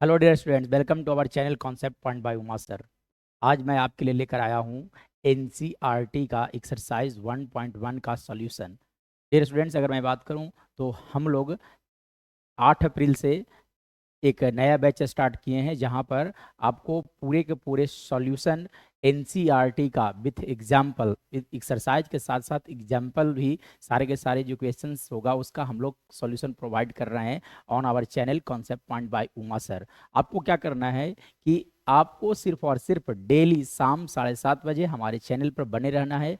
Hello dear students, welcome to our channel concept point by Uma sir. आज मैं आपके लिए लेकर आया हूँ एनसीईआरटी का एक्सरसाइज 1.1 का सॉल्यूशन। डियर स्टूडेंट्स, अगर मैं बात करूँ तो हम लोग 8 अप्रैल से एक नया बैच स्टार्ट किए हैं जहां पर आपको पूरे के पूरे सॉल्यूशन एनसीईआरटी का विथ एग्जाम्पल, एक्सरसाइज के साथ साथ एग्जाम्पल भी, सारे के सारे जो क्वेश्चंस होगा उसका हम लोग सॉल्यूशन प्रोवाइड कर रहे हैं on our channel concept point by Uma sir. आपको क्या करना है कि आपको सिर्फ और सिर्फ डेली शाम 7:30 बजे हमारे चैनल पर बने रहना है,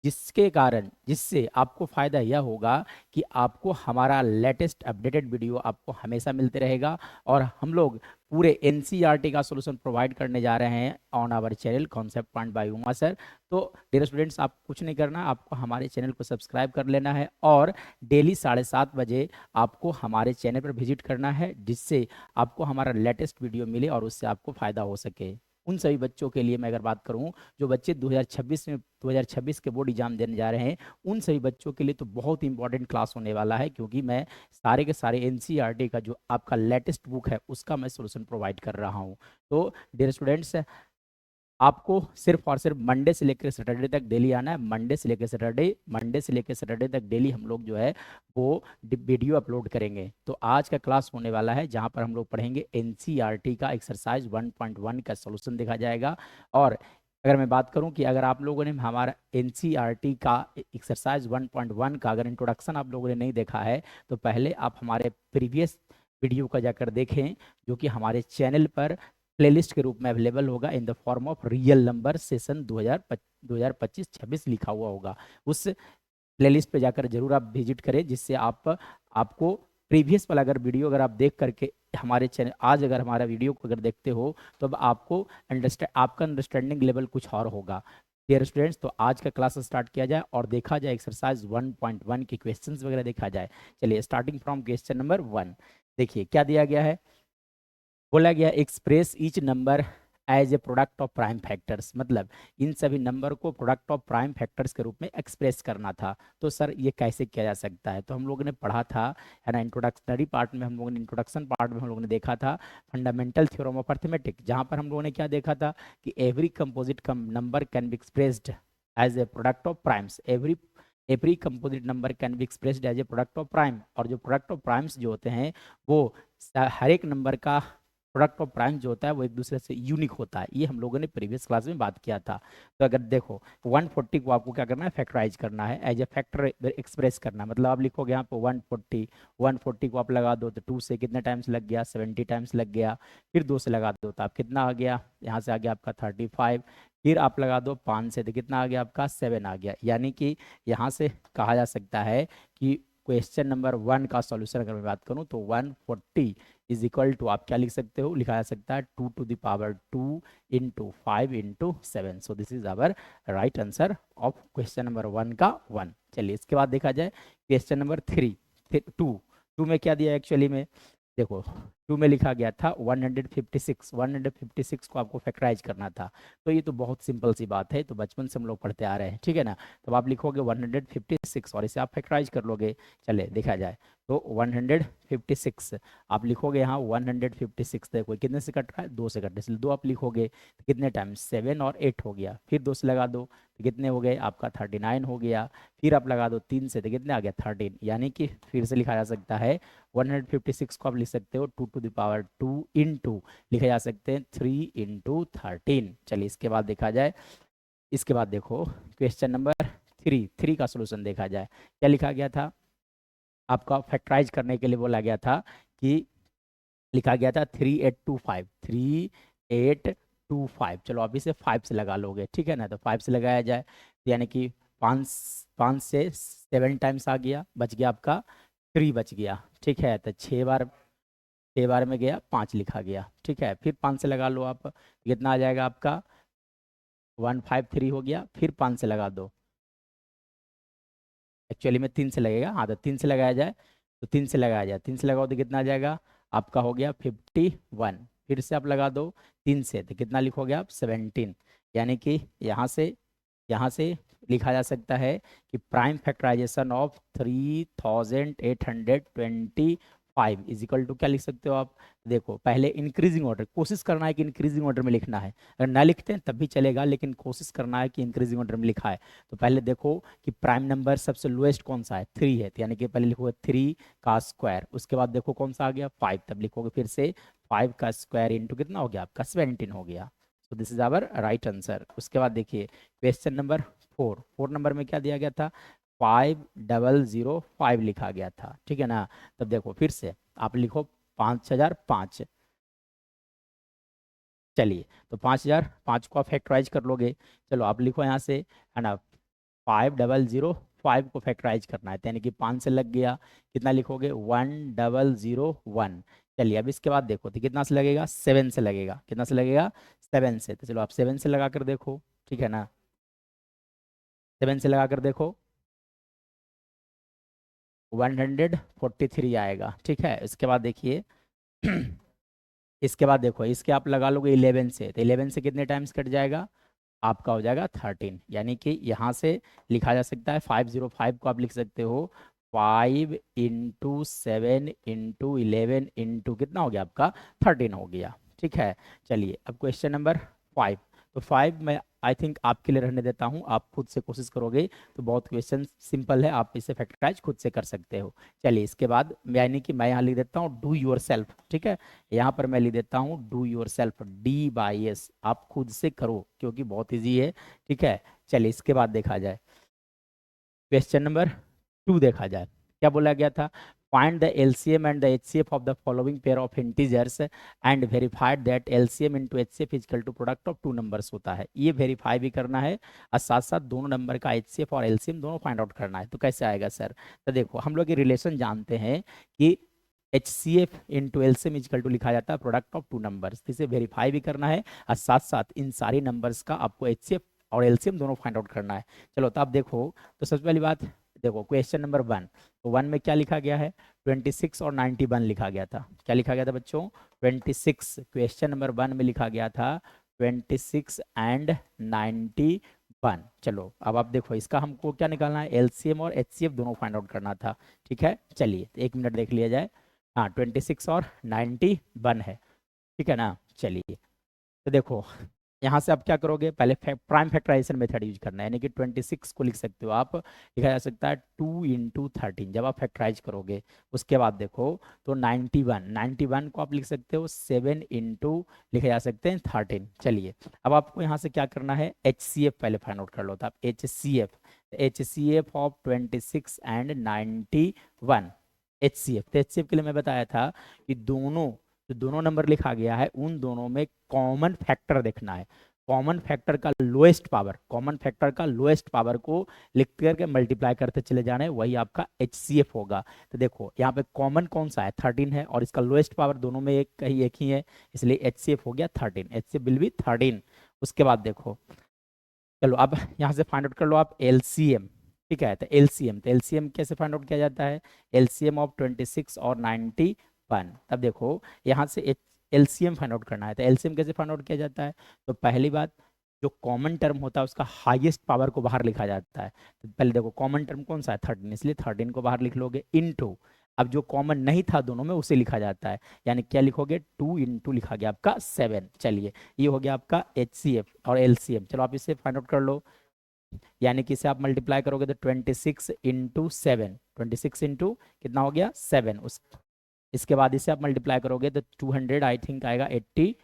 जिससे आपको फ़ायदा यह होगा कि आपको हमारा लेटेस्ट अपडेटेड वीडियो आपको हमेशा मिलते रहेगा। और हम लोग पूरे एनसीईआरटी का सॉल्यूशन प्रोवाइड करने जा रहे हैं on our channel concept point by Uma sir. तो डियर स्टूडेंट्स, आप कुछ नहीं करना, आपको हमारे चैनल को सब्सक्राइब कर लेना है और डेली 7:30 बजे आपको हमारे चैनल पर विजिट करना है, जिससे आपको हमारा लेटेस्ट वीडियो मिले और उससे आपको फ़ायदा हो सके। उन सभी बच्चों के लिए मैं अगर बात करूं जो बच्चे 2026 के बोर्ड एग्जाम देने जा रहे हैं, उन सभी बच्चों के लिए तो बहुत ही इंपॉर्टेंट क्लास होने वाला है, क्योंकि मैं सारे के सारे एनसीईआरटी का जो आपका लेटेस्ट बुक है उसका मैं सॉल्यूशन प्रोवाइड कर रहा हूं। तो डियर स्टूडेंट्स, आपको सिर्फ और सिर्फ मंडे से लेकर सैटरडे तक डेली आना है। मंडे से लेकर सैटरडे तक डेली हम लोग जो है वो वीडियो अपलोड करेंगे। तो आज का क्लास होने वाला है जहां पर हम लोग पढ़ेंगे एनसीईआरटी का एक्सरसाइज 1.1 का सॉल्यूशन देखा जाएगा। और अगर मैं बात करूं कि अगर आप लोगों ने हमारा एनसीईआरटी का एक्सरसाइज 1.1 का अगर इंट्रोडक्शन आप लोगों ने नहीं देखा है, तो पहले आप हमारे प्रीवियस वीडियो का जाकर देखें, जो कि हमारे चैनल पर प्लेलिस्ट के रूप में अवेलेबल होगा in the form of real number session 2025-26 लिखा हुआ होगा। उस प्लेलिस्ट पे जाकर जरूर आप विजिट करें, जिससे आपको प्रीवियस वाला अगर वीडियो अगर आप देख करके हमारे चैनल आज अगर हमारा वीडियो को अगर देखते हो तो अब आपको आपका अंडरस्टैंडिंग लेवल कुछ और होगा। डियर स्टूडेंट्स, तो आज का क्लास स्टार्ट किया जाए और देखा जाए एक्सरसाइज 1.1 के क्वेश्चंस वगैरह देखा जाए। चलिए, स्टार्टिंग फ्रॉम क्वेश्चन नंबर 1। देखिए क्या दिया गया है। बोला गया express each number as a product of prime factors, मतलब इन सभी नंबर को प्रोडक्ट ऑफ प्राइम फैक्टर्स के रूप में एक्सप्रेस करना था। तो सर ये कैसे किया जा सकता है, तो हम लोगों ने पढ़ा था, है ना, इंट्रोडक्शनरी पार्ट में हम लोगों ने, इंट्रोडक्शन पार्ट में हम लोगों ने देखा था फंडामेंटल थ्योरम ऑफ अर्थमेटिक, जहाँ पर हम लोगों ने क्या देखा था कि every composite number can be expressed as a product of primes. Every composite number can be expressed as a product of prime. और जो प्रोडक्ट ऑफ प्राइम्स जो होते हैं वो हर एक नंबर का प्रोडक्ट ऑफ प्राइम जो होता है वो एक दूसरे से यूनिक होता है। ये हम लोगों ने प्रीवियस क्लास में बात किया था। तो अगर देखो 140 को आपको क्या करना है, फैक्टराइज करना है, एज ए फैक्टर एक्सप्रेस करना है। मतलब आप लिखोगे यहाँ पे 140 को आप लगा दो तो 2 से कितने टाइम्स लग गया, 70 टाइम्स लग गया। फिर 2 से लगा दो तो आप कितना आ गया, यहाँ से आ गया आपका 35। फिर आप लगा दो 5 से तो कितना आ गया आपका 7 आ गया। यानी कि यहाँ से कहा जा सकता है कि क्वेश्चन नंबर 1 का सॉल्यूशन अगर मैं बात करूँ तो 140 इज इक्वल टू, आप क्या लिख सकते हो, लिखा जा सकता है 2 to the power 2 into 5 into 7। So this is our right answer of question number 1 का 1। चलिए इसके बाद देखा जाए क्वेश्चन नंबर 3। 2 में क्या दिया एक्चुअली में, देखो 2 में लिखा गया था 156 को आपको फैक्टराइज करना था। तो ये तो बहुत सिंपल सी बात है, तो बचपन से हम लोग पढ़ते आ रहे हैं, ठीक है ना। तो आप लिखोगे 156 और इसे आप फैक्टराइज कर लोगे। चले देखा जाए तो 156 आप लिखोगे यहाँ 156, देखो कितने से कट रहा है, 2 से कट रहा है, इसलिए 2 आप लिखोगे तो कितने टाइम 7 और 8 हो गया। फिर 2 से लगा दो तो कितने हो गए आपका 39 हो गया। फिर आप लगा दो 3 से तो कितने आ गया 13। यानी कि फिर से लिखा जा सकता है 156 को आप लिख सकते हो 2 to the power 2 इंटू लिखे जा सकते हैं 3 इंटू 13। चलिए इसके बाद देखा जाए, इसके बाद देखो क्वेश्चन नंबर 3 का सोल्यूशन देखा जाए। क्या लिखा गया था, आपका फैक्टराइज करने के लिए बोला गया था कि लिखा गया था 3825। चलो अभी से 5 से लगा लोगे, ठीक है ना। तो 5 से लगाया जाए तो यानी कि 5 से 7 टाइम्स आ गया, बच गया आपका 3 बच गया, ठीक है। तो 6 बार में गया 5 लिखा गया, ठीक है। फिर 5 से लगा लो आप, कितना आ जाएगा आपका 153 हो गया। फिर 5 से लगा दो, एक्चुअली में 3 से लगेगा, हाँ तो 3 से लगाया जाए तो 3 से लगाया जाए, 3 से लगाओ तो कितना आ जाएगा आपका हो गया 51। फिर से आप लगा दो 3 से तो कितना लिखोगे आप 17। यानी कि यहाँ से लिखा जा सकता है कि prime factorization of 3825 5 is equal to क्या लिख सकते हो आप? देखो पहले इंक्रीजिंग ऑर्डर, कोशिश करना है कि इंक्रीजिंग ऑर्डर में लिखना है, अगर ना लिखते हैं तब भी चलेगा, लेकिन कोशिश करना है कि इंक्रीजिंग ऑर्डर में लिखा है। तो पहले देखो कि प्राइम नंबर सबसे लोएस्ट कौन सा है, 3 है, तो यानी कि पहले लिखोगे 3 का स्क्वायर, उसके बाद देखो कौन सा आ गया 5, तब लिखोगे फिर से 5 का स्क्वायर इंटू कितना हो गया आपका 17 हो गया। तो this is our right answer. उसके बाद देखिए क्वेश्चन नंबर 4 नंबर में क्या दिया गया था, 5005 लिखा गया था, ठीक है ना। तब देखो फिर से आप लिखो 5005। चलिए तो 5005 को आप फैक्टराइज कर लोगे। चलो आप लिखो यहाँ से, है ना, 5005 को फैक्टराइज करना है, तो यानी कि 5 से लग गया, कितना लिखोगे 1001। चलिए अब इसके बाद देखो तो कितना से लगेगा, 7 से लगेगा, कितना से लगेगा 7 से, तो चलो आप 7 से लगा कर देखो, ठीक है ना, 7 से लगा कर देखो 143 आएगा, ठीक है। इसके बाद देखिए इसके बाद देखो इसके आप लगा लोगे 11 से, तो 11 से कितने टाइम्स कट जाएगा, आपका हो जाएगा 13, यानी कि यहाँ से लिखा जा सकता है 505 को आप लिख सकते हो 5 × 7 × 11 इंटू कितना हो गया आपका 13 हो गया, ठीक है। चलिए अब क्वेश्चन नंबर 5, तो 5 मैं आई थिंक आपके लिए रहने देता हूँ, आप खुद से कोशिश करोगे तो बहुत क्वेश्चन सिंपल है, आप इसे फैक्टराइज खुद से कर सकते हो। चलिए इसके बाद यानी कि मैं यहाँ लिख देता हूँ डू योर सेल्फ, ठीक है, यहाँ पर मैं लिख देता हूँ डू योर सेल्फ, D/S, आप खुद से करो क्योंकि बहुत इजी है, ठीक है। चलिए इसके बाद देखा जाए क्वेश्चन नंबर 2 देखा जाए, क्या बोला गया था, find the LCM and the HCF of the following pair of integers and verified that LCM into HCF is equal to product of two numbers होता है, ये वेरीफाई भी करना है और साथ साथ दोनों नंबर का एचसीएफ और एलसीएम दोनों फाइंड आउट करना है। तो कैसे आएगा सर, तो देखो हम लोग ये रिलेशन जानते हैं कि H C F into LCM is equal to लिखा जाता है प्रोडक्ट ऑफ टू नंबर्स, इसे वेरीफाई भी करना है और साथ साथ इन सारी नंबर्स का आपको एच सी एफ और एलसीएम दोनों फाइंड आउट करना है। चलो तो आप देखो, तो सबसे पहली बात देखो क्वेश्चन नंबर 1, तो 1 में क्या लिखा गया है 26 और 91 लिखा गया था, क्या लिखा गया था बच्चों 26, क्वेश्चन नंबर 1 में लिखा गया था 26 एंड 91। चलो अब आप देखो इसका हमको क्या निकालना है, एलसीएम और एचसीएफ दोनों फाइंड आउट करना था, ठीक है। चलिए तो 1 मिनट देख लिया जाए, हाँ 26 और 91 है, ठीक है ना। चलिए तो देखो यहाँ से आप क्या करोगे, पहले प्राइम फैक्टराइजेशन मेथड यूज करना है, यानी कि 26 को लिख सकते हो आप, लिखा जा सकता है 2 × 13 जब आप फैक्टराइज करोगे। उसके बाद देखो तो 91 को आप लिख सकते हो 7 इंटू लिखे जा सकते हैं 13। चलिए अब आपको यहाँ से क्या करना है, एच सी एफ पहले फाइंड आउट कर लो, तो आप H C F of 26 and 91, H C F, तो एच सी एफ के लिए मैं बताया था कि दोनों नंबर लिखा गया है उन दोनों में कॉमन फैक्टर देखना है, कॉमन फैक्टर का लोएस्ट पावर को लिख करके मल्टीप्लाई करते चले जाना है, वही आपका एच सी एफ होगा। तो देखो यहाँ पे कॉमन कौन सा है 13 है और इसका लोएस्ट पावर दोनों में एक ही है, इसलिए एच सी एफ हो गया 13, H C F will be 13। उसके बाद देखो चलो अब यहाँ से फाइंड आउट कर लो आप एलसीएम, ठीक है, तो एलसीएम कैसे फाइंड आउट किया जाता है, एलसीएम ऑफ 26 और 91। तब देखो यहाँ से एलसीएम फाइंड आउट करना है, तो एलसीएम कैसे फाइंड आउट किया जाता है, तो पहली बात जो कॉमन टर्म होता है उसका हाईएस्ट पावर को बाहर लिखा जाता है, तो पहले देखो कॉमन टर्म कौन सा है 13, इसलिए 13 को बाहर लिख लोगे इनटू, अब जो कॉमन नहीं था दोनों में उसे लिखा जाता है, यानी क्या लिखोगे 2 इंटू लिखा गया आपका 7। चलिए ये हो गया आपका एच सी एफ और एलसीएम, चलो आप इसे फाइंड आउट कर लो, यानी कि इसे आप मल्टीप्लाई करोगे तो 26 इंटू 7, 26 इंटू कितना हो गया 7, इसके बाद इसे आप मल्टीप्लाई करोगे तो 200 आई थिंक आएगा 80।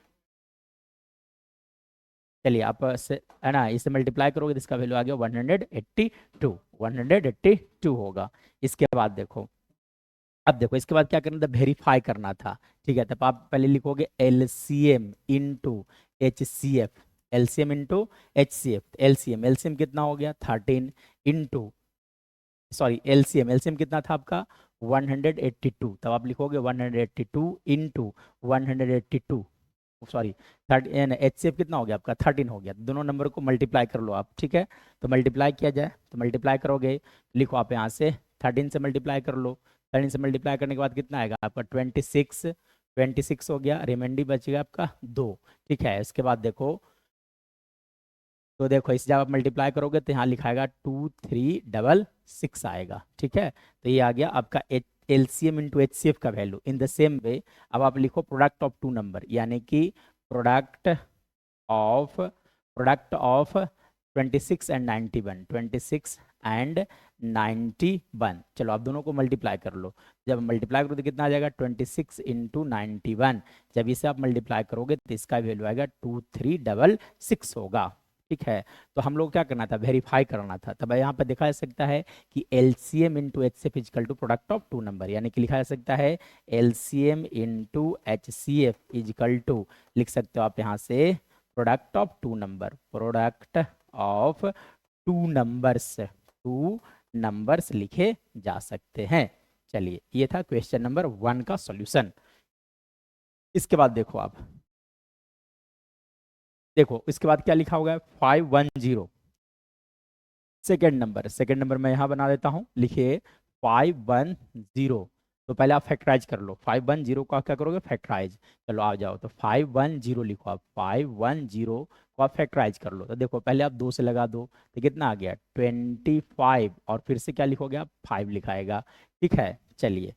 चलिए आप है ना इसे मल्टीप्लाई करोगे तो इसका वैल्यू आ गया 182 होगा। इसके बाद देखो, अब देखो इसके बाद क्या करना था, वेरीफाई करना था, ठीक है, तब आप पहले लिखोगे LCM into H C F, LCM into H C F, LCM कितना हो गया 13 इंटू, सॉरी एलसीएम कितना था आपका 182, तब आप लिखोगे 182 into 182, sorry H C F कितना हो गया आपका 13 हो गया, दोनों नंबर को मल्टीप्लाई कर लो आप, ठीक है। तो मल्टीप्लाई किया जाए, तो मल्टीप्लाई करोगे लिखो आप यहाँ से 13 से मल्टीप्लाई कर लो, 13 से मल्टीप्लाई करने के बाद कितना आएगा आपका 26 हो गया, रिमाइंडर बच गया आपका 2, ठीक है। इसके बाद देखो तो देखो इस जब आप मल्टीप्लाई करोगे तो यहाँ लिखाएगा 2366 आएगा, ठीक है। तो ये आ गया आपका एलसीएम इंटू एचसीएफ का value. In the same way अब आप लिखो प्रोडक्ट ऑफ टू नंबर, यानी कि प्रोडक्ट ऑफ 26 एंड 91, 26 एंड 91। चलो आप दोनों को मल्टीप्लाई कर लो। जब मल्टीप्लाई करो तो कितना आ जाएगा 26 इंटू 91। जब इसे आप मल्टीप्लाई करोगे तो इसका वैल्यू आएगा 2366 होगा। ठीक है, तो हम लोग क्या करना था, वेरीफाई करना था। तब यहाँ पर देखा जा सकता है कि LCM into HCF is equal to product of two number, यानी कि लिखा जा सकता है LCM into HCF is equal to, लिख सकते हो आप यहाँ से product of two number, product of two numbers लिखे जा सकते हैं। चलिए ये था क्वेश्चन नंबर 1 का सॉल्यूशन। इसके बाद देखो आप, देखो इसके बाद क्या लिखा होगा 510 सेकेंड नंबर मैं यहाँ बना देता हूँ। लिखिए 510, तो पहले आप फैक्टराइज कर लो। 510 को आप क्या करोगे, फैक्टराइज। चलो आ जाओ, तो 510 लिखो आप, 510 को आप फैक्टराइज कर लो। तो देखो पहले आप 2 से लगा दो तो कितना आ गया 25, और फिर से क्या लिखोगे आप 5 लिखाएगा। ठीक है, चलिए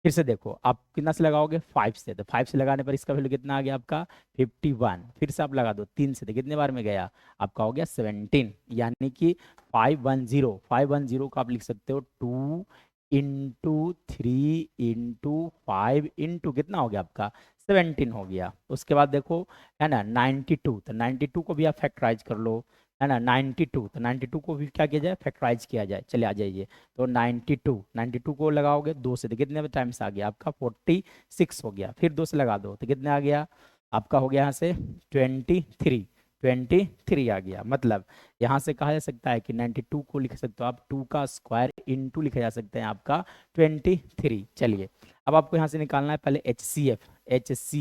फिर से देखो आप कितना से लगाओगे 5 से, तो 5 से लगाने पर इसका वैल्यू कितना आ गया आपका 51। फिर से आप लगा दो 3 से, तो कितने बार में गया आपका हो गया 17, यानी कि 510 को आप लिख सकते हो 2 इंटू 3 इंटू 5 इंटू कितना हो गया आपका 17 हो गया। उसके बाद देखो है ना 92, तो 92 को भी आप फैक्टराइज कर लो, है ना 92, तो 92 को भी क्या किया जाए फैक्टराइज किया जाए। चले आ जाइए, तो 92 को लगाओगे 2 से, तो कितने टाइम्स आ गया आपका 46 हो गया। फिर 2 से लगा दो तो कितने आ गया आपका हो गया यहाँ से 23 आ गया। मतलब यहाँ से कहा जा सकता है कि 92 को लिख सकते हो आप 2 का स्क्वायर इंटू लिखा जा सकता है आपका 23। चलिए अब आपको यहाँ से निकालना है पहले एच सी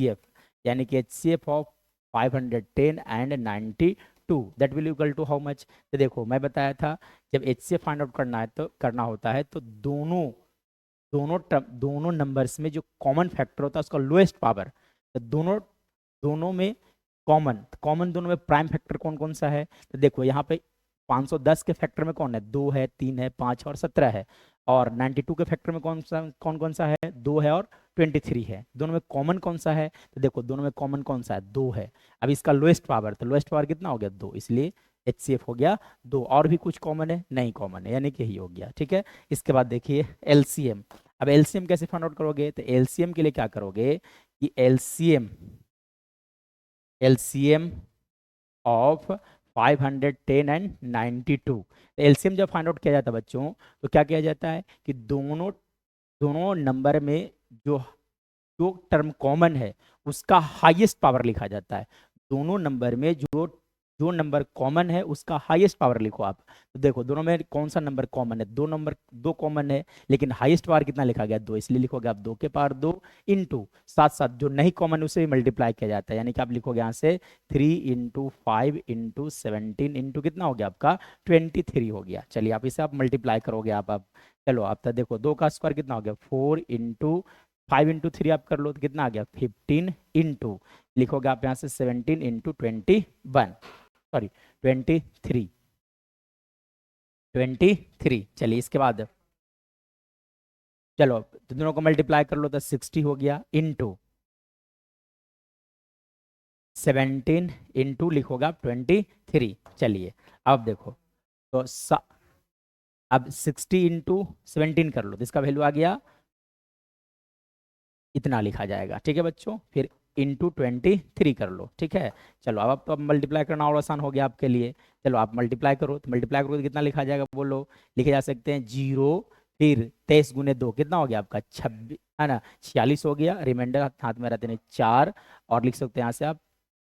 एफ, यानी कि H of 510 and 92, that will equal to how much. तो देखो मैं बताया था जब एच फाइंड आउट करना है तो करना होता है तो दोनों नंबर्स में जो कॉमन फैक्टर होता है उसका लोएस्ट पावर, तो दोनों दोनों में कॉमन दोनों में प्राइम फैक्टर कौन कौन सा है। तो देखो यहाँ पे 510 के फैक्टर में कौन है 2 है, 3 है, 5 और 17 है। और 92 के फैक्टर में कौन कौन सा है 2 है और 23 है। दोनों में कॉमन कौन सा है, तो देखो दोनों में कॉमन कौन सा है 2 है। अब इसका लोएस्ट पावर, तो लोएस्ट पावर कितना हो गया 2, इसलिए एचसीएफ हो गया 2। और भी कुछ कॉमन है नहीं, कॉमन है, यानी कि यही हो गया। ठीक है, इसके बाद देखिए एलसीएम। अब एलसीएम कैसे फाइंड आउट करोगे, तो एलसीएम के लिए क्या करोगे कि एलसीएम ऑफ 510 एंड 92, एलसीएम जब फाइंड आउट किया जाता है बच्चों तो क्या किया जाता है कि दोनों दोनों नंबर में जो जो टर्म कॉमन है उसका हाईएस्ट पावर लिखा जाता है। दोनों नंबर में जो जो नंबर कॉमन है उसका हाईएस्ट पावर लिखो आप। तो देखो दोनों में कौन सा नंबर कॉमन है, दो कॉमन है, लेकिन हाईएस्ट पावर कितना लिखा गया 2, इसलिए लिखोगे आप 2 के पावर 2 इंटू साथ साथ जो नहीं कॉमन है उसे भी मल्टीप्लाई किया जाता है, यानी कि आप लिखोगे यहाँ से 3 इंटू 5 इंटू 17 इंटू कितना हो गया आपका 23 हो गया। चलिए आप इसे आप मल्टीप्लाई करोगे आप चलो आप तो देखो 2 का स्क्वायर कितना हो गया 4 इंटू 5 इंटू 3 आप कर लो तो कितना आ गया 15 इंटू लिखोगे आप यहाँ से 17 इंटू 23। चलिए इसके बाद चलो तो दोनों को मल्टीप्लाई कर लो तो 60 हो गया इंटू 17 इंटू लिखोगे आप 23। चलिए अब देखो तो अब 60 इंटू 17 कर लो तो इसका वैल्यू आ गया इतना लिखा जाएगा। ठीक है बच्चों, फिर इंटू 23 कर लो। ठीक है, चलो अब तो अब मल्टीप्लाई करना और आसान हो गया आपके लिए। चलो आप मल्टीप्लाई करो, तो मल्टीप्लाई करो तो कितना लिखा जाएगा बोलो, लिखे जा सकते हैं 0, फिर 23 गुने 2 कितना हो गया आपका 26, है ना 46 हो गया। रिमाइंडर हाथ में रहते हैं 4, और लिख सकते हैं यहाँ से आप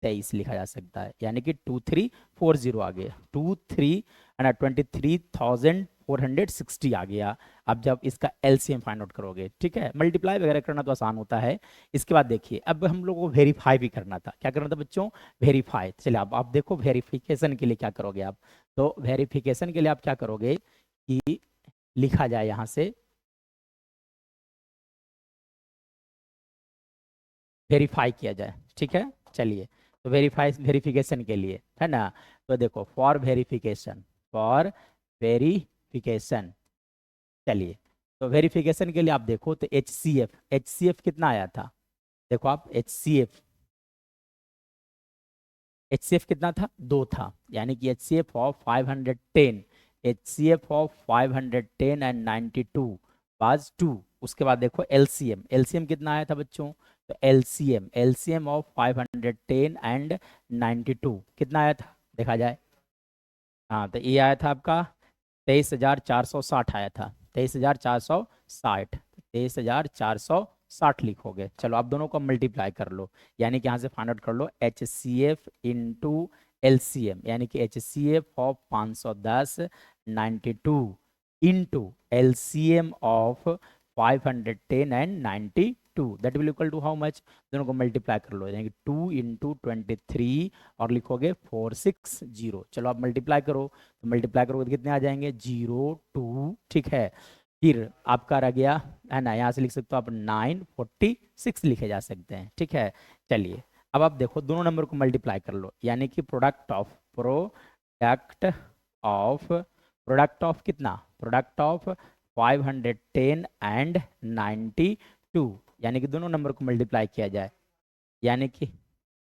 23 लिखा जा सकता है, यानी कि 2340 आ गया 23,460 आ गया। अब जब इसका एलसीएम फाइंड आउट करोगे, ठीक है, मल्टीप्लाई वगैरह करना तो आसान होता है। इसके बाद देखिए अब हम लोग को वेरीफाई भी करना था। क्या करना था बच्चों, वेरीफाई। चलिए अब आप देखो वेरिफिकेशन के लिए क्या करोगे आप, तो वेरिफिकेशन के लिए आप क्या करोगे कि लिखा जाए यहाँ से वेरीफाई किया जाए। ठीक है, चलिए तो वेरिफिकेशन के लिए है ना, तो देखो फॉर वेरिफिकेशन चलिए तो वेरिफिकेशन के लिए आप देखो तो एच सी एफ कितना आया था, देखो आप एच सी एफ कितना था, 2 था, यानी कि H C F of 510, H C F of 510 and 92 was 2। उसके बाद देखो एलसीएम कितना आया था बच्चों, तो एलसीएम ऑफ 510 एंड 92 कितना आया था, देखा जाए। हाँ, तो ये आया था आपका 23,460 आया था, 23,460, 23,460 लिखोगे। चलो आप दोनों को मल्टीप्लाई कर लो, यानी कि यहाँ से फाइंड आउट कर लो H C F into L C M, यानी कि H C F of 510 92 into L C M of 510 and 92, that will equal to how much, दोनों को मल्टीप्लाई कर लो, यानी कि 2 इंटू 23 और लिखोगे 460। चलो आप मल्टीप्लाई करो, तो मल्टीप्लाई करोगे तो कितने आ जाएंगे, 0 2, ठीक है। फिर आपका रह गया है ना, यहाँ से लिख सकते हो आप 946 लिखे जा सकते हैं, ठीक है। चलिए अब आप देखो दोनों नंबर को मल्टीप्लाई कर लो, यानी कि प्रोडक्ट ऑफ कितना, प्रोडक्ट ऑफ 510 एंड 92, यानी कि दोनों नंबर को मल्टीप्लाई किया जाए, यानी कि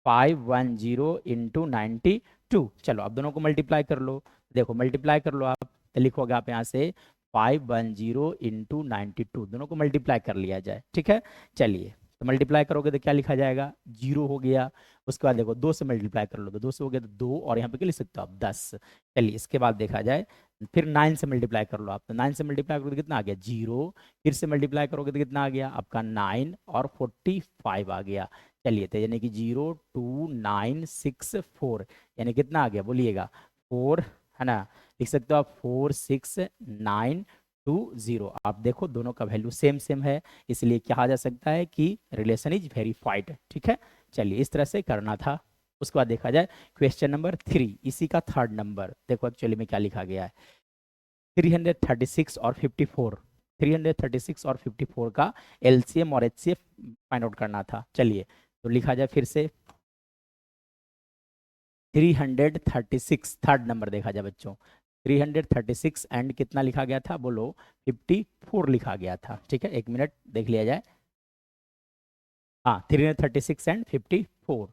510 इंटू 92। चलो आप दोनों को मल्टीप्लाई कर लो, देखो मल्टीप्लाई कर लो आप, तो लिखोगे आप यहाँ से 510 इंटू 92, दोनों को मल्टीप्लाई कर लिया जाए, ठीक है। चलिए तो मल्टीप्लाई करोगे तो क्या लिखा जाएगा, 0 हो गया। उसके बाद देखो 2 से मल्टीप्लाई कर लो, तो 2 से हो गया तो 2, और यहाँ पे क्या लिख सकते हो आप, 10। चलिए इसके बाद देखा जाए, फिर 9 से मल्टीप्लाई कर लो आप, तो 9 से मल्टीप्लाई करोगे तो कितना आ गया, 0। फिर से मल्टीप्लाई करोगे तो कितना आ गया आपका 9 और 45 आ गया। चलिए तो यानी कि 02964, यानी कितना आ गया बोलिएगा, 4, है ना, लिख सकते हो आप 46920। आप देखो दोनों का वैल्यू सेम सेम है, इसलिए कहा जा सकता है कि रिलेशन इज वेरीफाइड, ठीक है। चलिए इस तरह से करना था। उसके बाद देखा जाए क्वेश्चन नंबर 3, इसी का थर्ड नंबर, देखो एक्चुअली में क्या लिखा गया है, 336 और 54, 336 और 54 का एलसीएम और एचसीएफ फाइंड आउट करना था। चलिए तो लिखा जाए फिर से, 336 थर्ड नंबर देखा जाए बच्चों, 336 एंड कितना लिखा गया था बोलो, 54 लिखा गया था, ठीक है। एक मिनट देख लिया जाए, हाँ 336 एंड 54।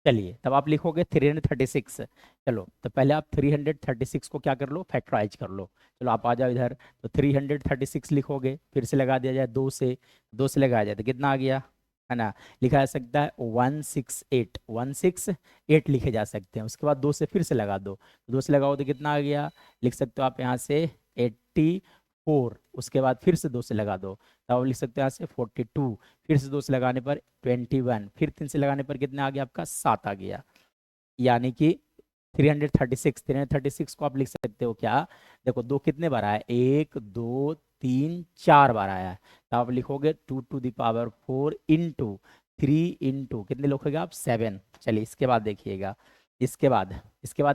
चलिए तब आप लिखोगे 336। चलो तो पहले आप 336 को क्या कर लो, फैक्टराइज कर लो। चलो आप आ जाओ इधर, तो 336 लिखोगे, फिर से लगा दिया जाए 2 से, 2 से लगाया जाए तो कितना आ गया, है ना, लिखा जा सकता है 168, 168 लिखे जा सकते हैं। उसके बाद 2 से फिर से लगा दो, 2 से लगाओ तो कितना आ गया, लिख सकते हो आप यहाँ से 84। उसके बाद फिर से 2 से लगा दो, तब आप लिख सकते हो यहाँ से 42। फिर से 2 से लगाने पर 21, फिर 3 से लगाने पर कितना आ गया आपका, 7 आ गया, यानी कि 336 को आप लिख सकते हो क्या, देखो 2 कितने बार आया, 1 2 3 4 बार आया है, तो आप लिखोगे 2 to the power 4 into 3 into कितने लिखोगे आप, 7। चलिए इसके बाद देखिएगा, इसके बाद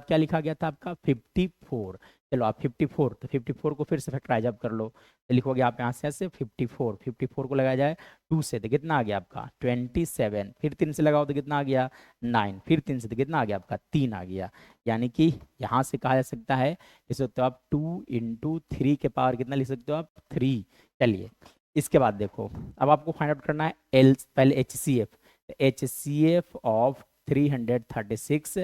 क्या लिखा गया था आपका, 54। चलो आप 54, तो 54 को फिर से फैक्टराइज अप कर लो, तो लिखोगे आप यहाँ से ऐसे 54 को लगाया जाए 2 से तो कितना आ गया आपका 27, फिर 3 से लगाओ तो कितना आ गया 9, फिर 3 से तो कितना आ गया आपका 3 आ गया, यानी कि यहाँ से कहा जा सकता है, लिख सकते हो आप 2 इंटू 3 के पावर कितना लिख सकते हो आप, 3। चलिए इसके बाद देखो, अब आपको फाइंड आउट करना है पहले H C F of 336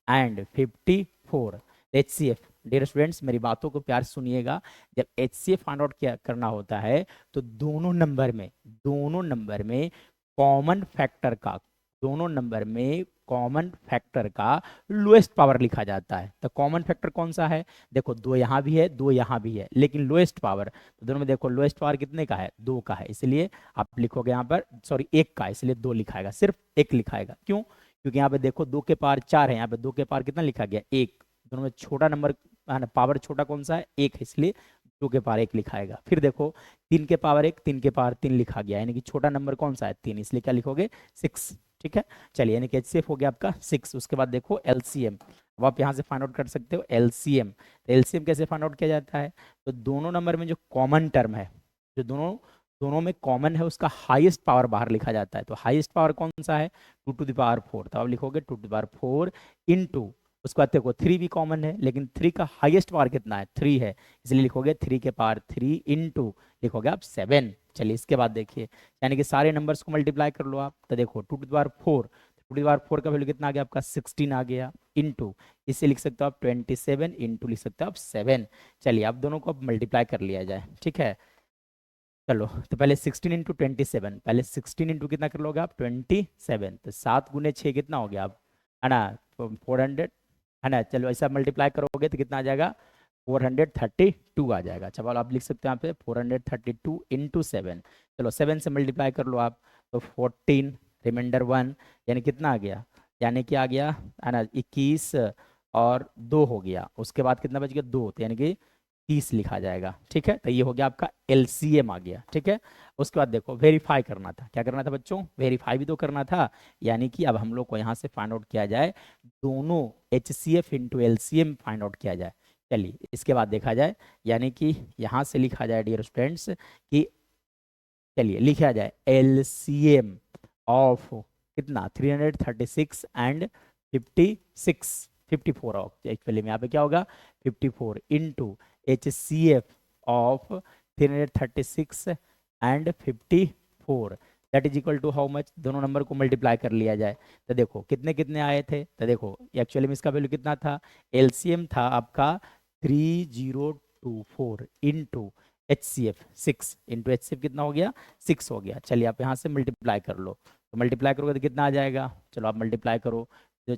and 54, H C F. Dear students मेरी बातों को प्यार से सुनिएगा, जब H C F find out करना होता है तो दोनों नंबर में कॉमन फैक्टर का, दोनों नंबर में कॉमन फैक्टर का लोएस्ट पावर लिखा जाता है। तो कॉमन फैक्टर कौन सा है, देखो 2 यहाँ भी है 2 यहाँ भी है, लेकिन लोएस्ट पावर, तो दोनों में देखो लोएस्ट पावर कितने का है, 2 का है, इसलिए आप लिखोगे यहाँ पर, सॉरी 1 का, इसलिए 2 लिखाएगा, सिर्फ 1 लिखाएगा, क्यों, क्योंकि यहाँ पे देखो 2 के पावर 4 है, यहाँ पे 2 के पावर कितना लिखा गया, 1। दोनों में छोटा नंबर, पावर छोटा कौन सा है, 1 है, इसलिए 2 के पावर 1 लिखाएगा। फिर देखो 3 के पावर 1, 3 के पावर 3 लिखा गया, यानी कि छोटा नंबर कौन सा है, 3, इसलिए क्या लिखोगे 6, ठीक है। चलिए यानी कि एचसीएफ हो गया आपका 6। उसके बाद देखो एलसीएम, अब आप यहाँ से फाइंड आउट कर सकते हो एलसीएम। तो एलसीएम कैसे फाइंड आउट किया जाता है, तो दोनों नंबर में जो कॉमन टर्म है, जो दोनों दोनों में कॉमन है, उसका हाईएस्ट पावर बाहर लिखा जाता है। तो हाईएस्ट पावर कौन सा है, 2 to the power 4, तो आप लिखोगे 2 to the power 4 इंटू उसके बाद देखो 3 भी कॉमन है, लेकिन 3 का हाईएस्ट पावर कितना है, 3 है, इसलिए लिखोगे 3 के पावर 3 इंटू लिखोगे आप 7। चलिए इसके बाद देखिए, यानी कि सारे नंबर्स को मल्टीप्लाई कर लो आप, तो देखो 2 to the power 4, 2 to the power 4 का वैल्यू कितना आ गया आपका 16 आ गया, इंटू इसे लिख सकते हो आप 27 इंटू लिख सकते हो आप 7। चलिए आप दोनों को अब मल्टीप्लाई कर लिया जाए, ठीक है। चलो तो पहले 16 इंटू 27, पहले 16 इंटू कितना कर लोगे आप 27, तो 7 गुने 6 कितना हो गया आप, है ना 400, है ना। चलो ऐसा मल्टीप्लाई करोगे तो कितना आ जाएगा 432 आ जाएगा। अच्छा वाला आप लिख सकते हो यहाँ पे 432 इंटू 7। चलो 7 से मल्टीप्लाई कर लो आप, तो 14 रिमाइंडर 1, यानी कितना आ गया, यानी कि आ गया, है ना 21 और 2 हो गया, उसके बाद कितना बच गया 2, तो यानी कि 30 लिखा जाएगा, ठीक है। तो ये हो गया आपका एलसीएम आ गया, ठीक है। उसके बाद देखो वेरीफाई करना था, क्या करना था बच्चों, वेरीफाई भी तो करना था, यानी कि अब हम लोग को यहाँ से फाइंड आउट किया जाए, दोनों H C F into L C M find out किया जाए। चलिए इसके बाद देखा जाए, यानी कि यहाँ से लिखा जाए डियर स्टूडेंट्स कि, चलिए लिखा जाए एल सी एम ऑफ कितना 336 एंड 56 54 ऑफ, एक्चुअली में यहाँ पे क्या होगा 54 into H C F of 336 and 54, that is equal to how much, दोनों नंबर को मल्टीप्लाई कर लिया जाए। तो देखो कितने कितने आए थे, तो देखो एक्चुअली में इसका वैल्यू कितना था, एलसीएम था आपका 3024 into H C F 6 into H C F कितना हो गया 6 हो गया। चलिए आप यहाँ से मल्टीप्लाई कर लो, तो मल्टीप्लाई करोगे तो कितना आ जाएगा, चलो आप मल्टीप्लाई करो, तो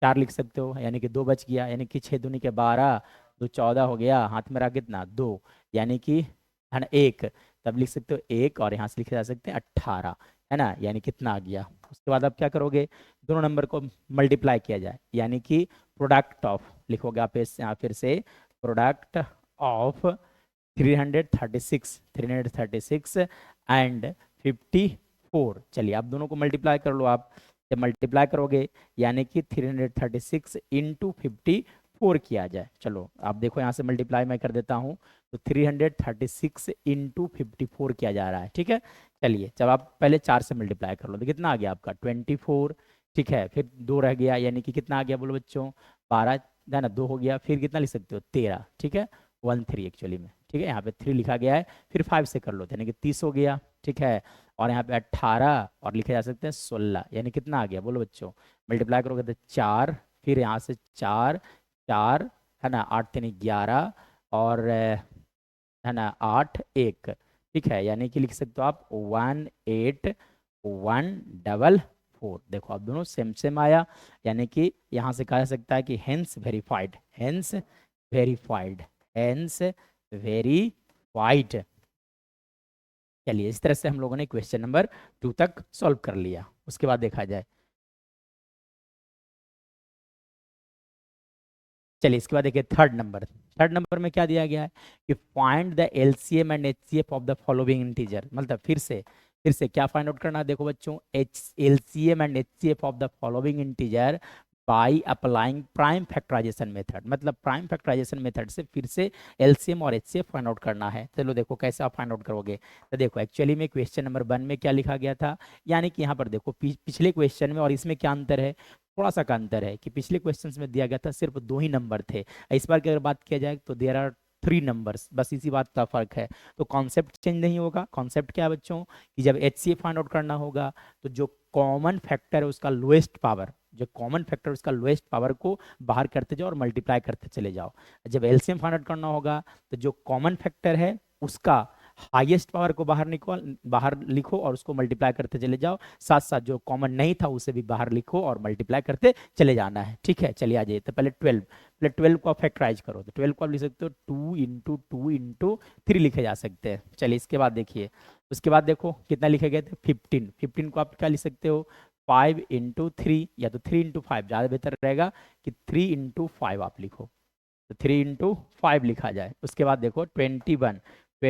4 लिख सकते हो, यानी कि 2 बच गया, यानी कि 6 दूनी के 12, 2 14 हो गया, हाथ में रहा कितना 2, यानी कि है ना 1, तब लिख सकते हो 1 और यहाँ से लिखे जा सकते हैं 18, है ना, यानी कितना आ गया। उसके बाद आप क्या करोगे, दोनों नंबर को मल्टीप्लाई किया जाए, यानी कि प्रोडक्ट ऑफ लिखोगे आप यहाँ फिर से, प्रोडक्ट ऑफ 336 एंड 54। चलिए आप दोनों को मल्टीप्लाई कर लो आप, जब मल्टीप्लाई करोगे यानी कि 336 इंटू 54 किया जाए। चलो आप देखो यहाँ से मल्टीप्लाई मैं कर देता हूँ, तो 336 इंटू 54 किया जा रहा है, ठीक है। चलिए जब आप पहले 4 से मल्टीप्लाई कर लो तो कितना आ गया आपका 24, ठीक है, फिर 2 रह गया, यानी कि कितना आ गया बोलो बच्चों 12, है ना 2 हो गया, फिर कितना लिख सकते हो 13, ठीक है 13 एक्चुअली में, ठीक है, यहाँ पे 3 लिखा गया है, फिर 5 से कर लो यानी कि 30 हो गया, ठीक है, और यहाँ पे 18 और लिखे जा सकते हैं 16, यानी कितना आ गया बोलो बच्चों, मल्टीप्लाई करोगे तो 4, फिर यहाँ से 4 4, है ना 8 3 11 और है ना 8 1, ठीक है, यानी कि लिख सकते हो आप 18144। देखो आप दोनों सेम सेम आया, यानी कि यहाँ से कहा जा सकता है कि hence verified, hence verified, hence verified. चलिए इस तरह से हम लोगों ने क्वेश्चन नंबर 2 तक सॉल्व कर लिया। उसके बाद देखा जाए, चलिए इसके बाद देखिए थर्ड नंबर में क्या दिया गया है कि find the LCM and HCF of the following integer, मतलब फिर से क्या फाइंड आउट करना है, देखो बच्चों LCM and HCF of the following integer by applying prime factorization method, मतलब प्राइम फैक्टराइजेशन मेथड से फिर से एलसीएम और एचसीएफ फाइंड आउट करना है। चलो देखो कैसे आप फाइंड आउट करोगे, तो देखो एक्चुअली में क्वेश्चन नंबर 1 में क्या लिखा गया था, यानी कि यहाँ पर देखो पिछले क्वेश्चन में और इसमें क्या अंतर है, थोड़ा सा का अंतर है कि पिछले क्वेश्चंस में दिया गया था सिर्फ 2 ही नंबर थे, इस बार की अगर बात किया जाए तो देयर आर 3 नंबर्स, बस इसी बात का फर्क है। तो कॉन्सेप्ट चेंज नहीं होगा, कॉन्सेप्ट क्या है बच्चों कि जब एच सी फाइंड आउट करना होगा तो जो कॉमन फैक्टर है उसका लोएस्ट पावर, जो कॉमन फैक्टर उसका लोएस्ट पावर को बाहर करते जाओ और मल्टीप्लाई करते चले जाओ। जब एलसीएम फाइंड आउट करना होगा तो जो कॉमन फैक्टर है उसका हाईएस्ट पावर को बाहर लिखो और उसको मल्टीप्लाई करते चले जाओ, साथ साथ जो कॉमन नहीं था उसे भी बाहर लिखो और मल्टीप्लाई करते चले जाना है, ठीक है। चलिए आ जाइए, तो पहले 12 को आप फैक्टराइज करो, तो 12 को आप लिख सकते हो 2 इंटू 2 इंटू 3 लिखे जा सकते हैं। चलिए इसके बाद देखिए, उसके बाद देखो कितना लिखे गए थे 15 को आप क्या लिख सकते हो 5 इंटू 3, या तो 3 इंटू 5 ज़्यादा बेहतर रहेगा कि 3 इंटू 5 आप लिखो, तो 3 इंटू 5 लिखा जाए। उसके बाद देखो 21 तो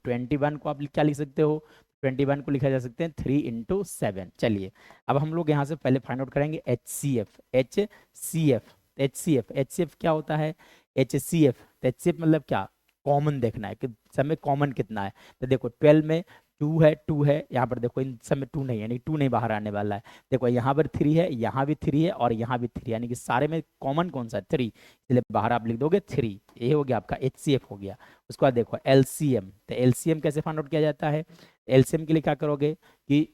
21 को आप क्या लिख सकते हो, 21 को लिखा जा सकते हैं 3 इंटू 7। चलिए अब हम लोग यहाँ से पहले फाइंड आउट करेंगे एच सी एफ क्या होता है, एच सी एफ मतलब क्या, कॉमन देखना है कि सब में कॉमन कितना है। तो देखो 12 में टू है, यहाँ पर देखो इन सब में टू नहीं है, यानी टू नहीं बाहर आने वाला है। देखो यहाँ पर थ्री है, यहाँ भी थ्री है और यहाँ भी थ्री, यानी कि सारे में कॉमन कौन सा है, थ्री, इसलिए बाहर आप लिख दोगे थ्री। ये हो गया आपका HCF हो गया। उसके बाद देखो LCM, तो LCM कैसे फाइंड आउट किया जाता है? LCM के लिए क्या करोगे कि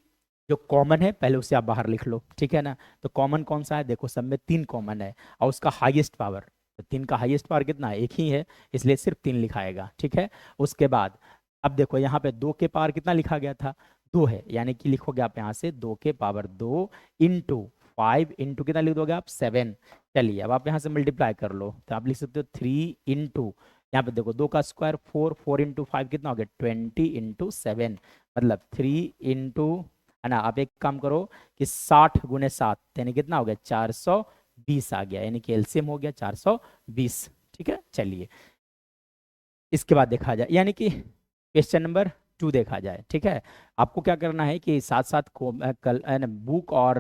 जो कॉमन है पहले उसे आप बाहर लिख लो, ठीक है ना। तो कॉमन कौन सा है? देखो सब में तीन कॉमन है और उसका हाईएस्ट पावर, तो तीन का हाईएस्ट पावर कितना है? एक ही है, इसलिए सिर्फ तीन लिखाएगा, ठीक है। उसके बाद अब देखो यहाँ पे दो के पावर कितना लिखा गया था? दो है, यानी कि लिखोगे आप यहाँ से दो के पावर दो इंटू फाइव इंटू कितना लिख दोगे आप? सेवन। चलिए अब आप यहाँ से मल्टीप्लाई कर लो, तो आप लिख सकते हो थ्री इंटू, यहाँ पे देखो दो का square four, four into five कितना हो गया? 20 इंटू सेवन, मतलब थ्री इंटू, है ना। आप एक काम करो कि 60 गुने 7 यानी कितना हो गया? 420 आ गया, यानी कि एलसीएम हो गया 420, ठीक है। चलिए इसके बाद देखा जाए, यानी कि क्वेश्चन नंबर 2 देखा जाए, ठीक है। आपको क्या करना है कि साथ साथ कल बुक और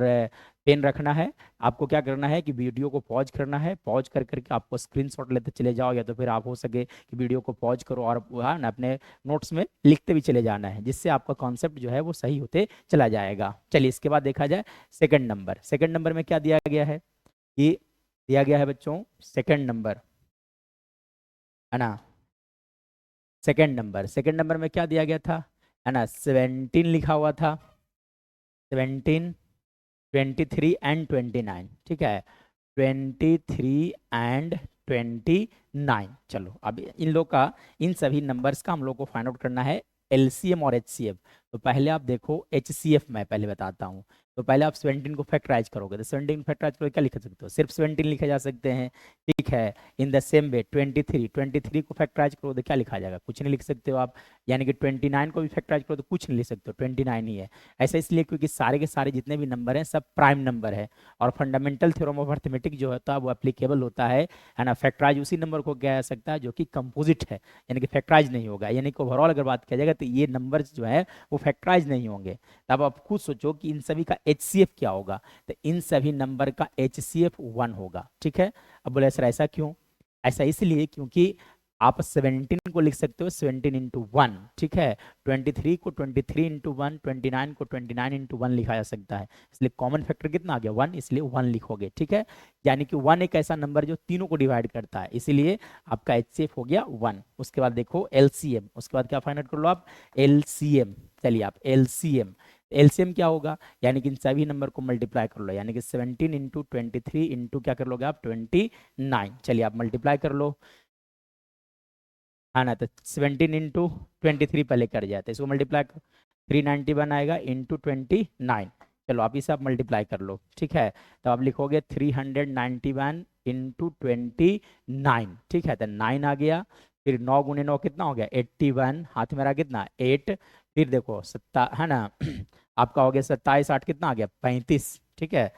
पेन रखना है। आपको क्या करना है कि वीडियो को पॉज करना है, पॉज कर करके आपको स्क्रीनशॉट लेते चले जाओ, या तो फिर आप हो सके कि वीडियो को पॉज करो और ना अपने नोट्स में लिखते भी चले जाना है, जिससे आपका कॉन्सेप्ट जो है वो सही होते चला जाएगा। चलिए इसके बाद देखा जाए सेकंड नंबर। सेकंड नंबर में क्या दिया गया है कि दिया गया है बच्चों सेकंड नंबर, है ना। सेकंड नंबर में क्या दिया गया था, है ना? 17 लिखा हुआ था, 17, 23 एंड 29, ठीक है। 23 एंड 29। चलो अब इन लोग का, इन सभी नंबर्स का हम लोग को फाइंड आउट करना है LCM और HCF। तो पहले आप देखो HCF, मैं पहले बताता हूँ। तो पहले आप 17 को फैक्टराइज करोगे, तो 17 को फैक्टराइज करोगे क्या लिख सकते हो? सिर्फ 17 लिखे जा सकते हैं, ठीक है। इन द सेम वे 23 को फैक्टराइज करो तो क्या लिखा जाएगा? कुछ नहीं लिख सकते हो आप। यानी कि 29 को भी फैक्टराइज करो तो कुछ नहीं लिख सकते हो, 29 ही है। ऐसा इसलिए क्योंकि सारे के सारे जितने भी नंबर हैं सब प्राइम नंबर है, और फंडामेंटल थ्योरम ऑफ अर्थमेटिक जो होता है वो एप्लीकेबल होता है ना। फैक्टराइज उसी नंबर को किया जा सकता है जो कि कंपोजिट है, यानी कि फैक्टराइज नहीं होगा। यानी कि ओवरऑल अगर बात किया जाएगा तो ये नंबर जो है वो फैक्टराइज नहीं होंगे। तब आप खुद सोचो कि इन सभी का HCF क्या होगा, तो इन सभी नंबर का HCF 1 होगा, ठीक है। अब बोले सर ऐसा क्यों? ऐसा इसलिए क्योंकि आप 17 को लिख सकते हो 17 इंटू वन, ठीक है। 23 को 23 इंटू वन, 29 को 29 इंटू वन लिखा जा सकता है, इसलिए कॉमन फैक्टर कितना आ गया? 1, इसलिए 1 लिखोगे, ठीक है। यानी कि 1 एक ऐसा नंबर जो तीनों को डिवाइड करता है, इसीलिए आपका HCF हो गया 1। उसके बाद देखो LCM, उसके बाद क्या फाइंड आउट कर लो आप? LCM। चलिए आप LCM, एलसीएम क्या होगा? यानी कि इन सभी नंबर को मल्टीप्लाई कर लो, यानी कि 17 इंटू 23 इंटू क्या कर लोगे आप? 29। चलिए आप मल्टीप्लाई कर लो, है ना। तो 17 इंटू 23 पहले कर जाते, इसको मल्टीप्लाई 391 आएगा इंटू 29। चलो आप इसे आप मल्टीप्लाई कर लो, ठीक है। तो आप लिखोगे 391 इंटू 29, ठीक है। तो 9 आ गया, फिर 9 गुने 9 कितना हो गया? 81, हाथ में रहा कितना? 8, फिर देखो सत्ता, है ना। आपका हो गया 27, 8 कितना आ गया? 35, ठीक है।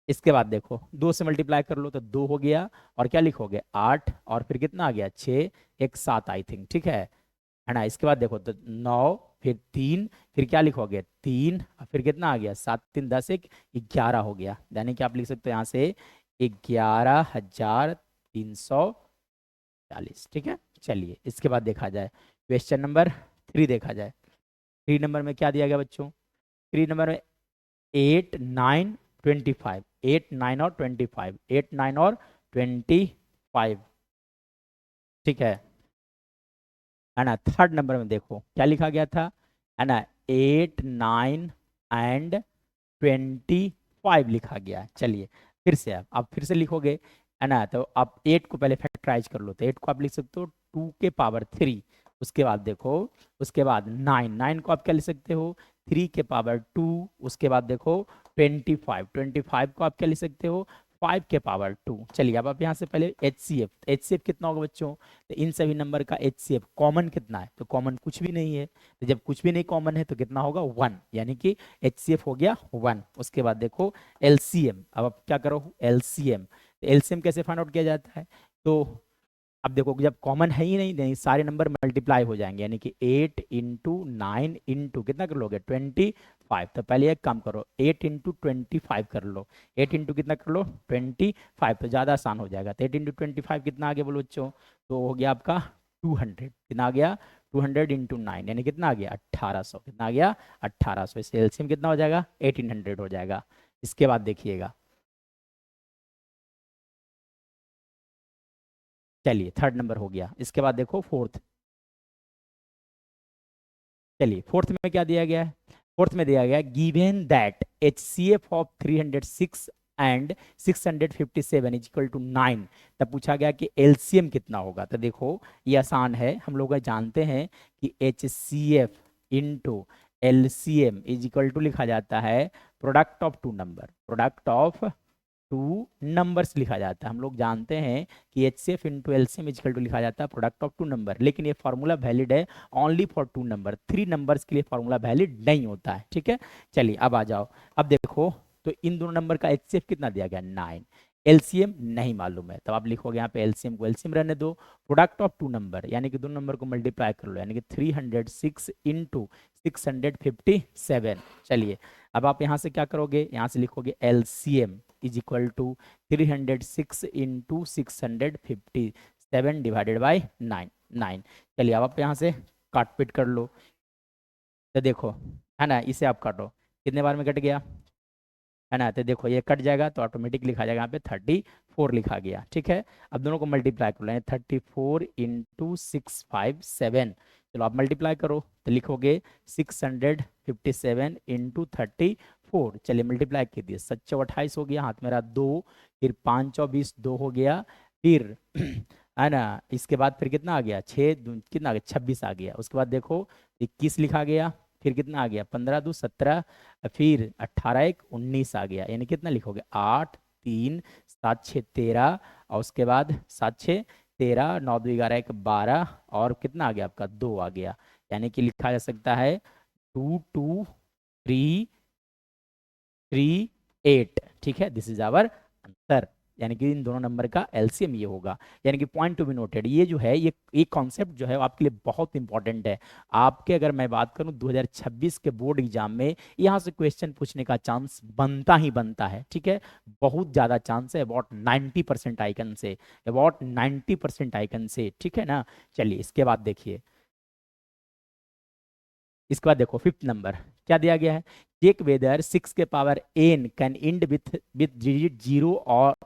इसके बाद देखो दो से मल्टीप्लाई कर लो तो दो हो गया, और क्या लिखोगे? 8, और फिर कितना आ गया? 6, एक 7 आई थिंक, ठीक है ना। इसके बाद देखो तो 9, फिर 3, फिर क्या लिखोगे? 3, फिर कितना आ गया? 7, 3, 10, एक 11 हो गया, यानी कि आप लिख सकते हो यहाँ से 11,340, ठीक है। चलिए इसके बाद देखा जाए क्वेश्चन नंबर 3 देखा जाए। 3 नंबर में क्या दिया गया बच्चों? 3 नंबर में 8, 9, 25, 8, 9 और 25, 8, 9 और 25, ठीक है ना। थर्ड नंबर में देखो क्या लिखा गया था, है ना। 8, 9 एंड 25 लिखा गया है। चलिए फिर से आप फिर से लिखोगे, है ना। तो आप 8 को पहले फैक्टराइज कर लो, तो 8 को आप लिख सकते हो 2 के पावर 3। उसके बाद देखो, उसके बाद 9, 9 को आप क्या लिख सकते हो? 3 के पावर 2। उसके बाद देखो 25, 25 को आप क्या लिख सकते हो? 5 के पावर 2। चलिए अब आप यहाँ से पहले HCF कितना होगा बच्चों? तो इन सभी नंबर का HCF कॉमन कितना है? तो कॉमन कुछ भी नहीं है, तो जब कुछ भी नहीं कॉमन है तो कितना होगा? 1, यानी कि HCF हो गया 1। उसके बाद देखो LCM, अब आप क्या करो? LCM, तो LCM कैसे फाइंड आउट किया जाता है? तो अब देखो जब कॉमन है ही नहीं, नहीं सारे नंबर मल्टीप्लाई हो जाएंगे, यानी कि 8 इंटू 9 इंटू कितना कर लोगे? 25। तो पहले एक काम करो, 8 इंटू 25 कर लो, 8 इंटू कितना कर लो? 25, तो ज़्यादा आसान हो जाएगा। तो 8 इंटू 25 कितना आ गया बोलो बच्चों? तो हो गया आपका 200, कितना आ गया? 200 इंटू 9 यानी कितना आ गया 1800, कितना आ गया 1800। इससे एलसीएम कितना हो जाएगा 1800 हो जाएगा। इसके बाद देखिएगा, चलिए थर्ड नंबर हो गया। इसके बाद देखो फोर्थ, चलिए फोर्थ में क्या दिया गया है। फोर्थ में दिया गया given that HCF of 306 and 657 is equal to 9। तब पूछा गया कि एलसीएम कितना होगा। तो देखो ये आसान है, हम लोग जानते हैं कि HCF into LCM is equal to लिखा जाता है product of two number, product of two numbers लिखा जाता है। हम लोग जानते हैं कि H C F into LCM is equal to लिखा जाता है प्रोडक्ट ऑफ टू नंबर, लेकिन ये फार्मूला वैलिड है only for two number, three numbers के लिए फार्मूला वैलिड नहीं होता है। ठीक है, चलिए अब आ जाओ। अब देखो तो इन दोनों नंबर का एच सी एफ कितना दिया गया 9, एलसीएम नहीं मालूम है, तब आप लिखोगे यहाँ पे एलसीएम को एलसीएम रहने दो, प्रोडक्ट ऑफ टू नंबर यानी कि दोनों नंबर को मल्टीप्लाई कर लो, यानी कि 306 इंटू 657। चलिए अब आप यहाँ से क्या करोगे, यहाँ से लिखोगे LCM is equal to 306 into 657 divided by 9। चलिए अब आप यहाँ से काट पीट कर लो, तो देखो है ना, इसे आप काटो, कितने बार में कट गया है ना। तो देखो ये कट जाएगा तो ऑटोमेटिक लिखा जाएगा यहाँ पे 34 लिखा गया। ठीक है, अब दोनों को मल्टीप्लाई कर लें, 34 इंटू 657। चलो आप मल्टीप्लाई करो तो लिखोगे 657 इंटू 34। चलिए मल्टीप्लाई कर दिए, 7 28 हो गया, हाथ मेरा 2, फिर 5 2 हो गया, फिर है ना। इसके बाद फिर कितना आ गया 6 कितना आ गया 26 आ गया। उसके बाद देखो 21 लिखा गया, फिर कितना आ गया 15 2 17, फिर 18 1 19 आ गया, यानी कितना लिखोगे 8 3 7 6 13, और उसके बाद 7 6 13, 9 2 11 1 12, और कितना आ गया आपका 2 आ गया, यानी कि लिखा जा सकता है 2 2 3 3 8। ठीक है, दिस इज आवर आंसर, यानी कि इन दोनों नंबर का एलसीएम ये होगा। यानी कि पॉइंट टू बी नोटेड, ये जो है ये कॉन्सेप्ट जो है वो आपके लिए बहुत इंपॉर्टेंट है। आपके अगर मैं बात करूं 2026 के बोर्ड एग्जाम में यहाँ से क्वेश्चन पूछने का चांस बनता ही बनता है। ठीक है, बहुत ज़्यादा चांस है, अबाउट 90% आइकन से, अबाउट 90% आइकन से। ठीक है ना, चलिए इसके बाद देखिए, इसके बाद देखो फिफ्थ नंबर क्या दिया गया है, चेक वेदर 6 के power n can end with digit 0 और,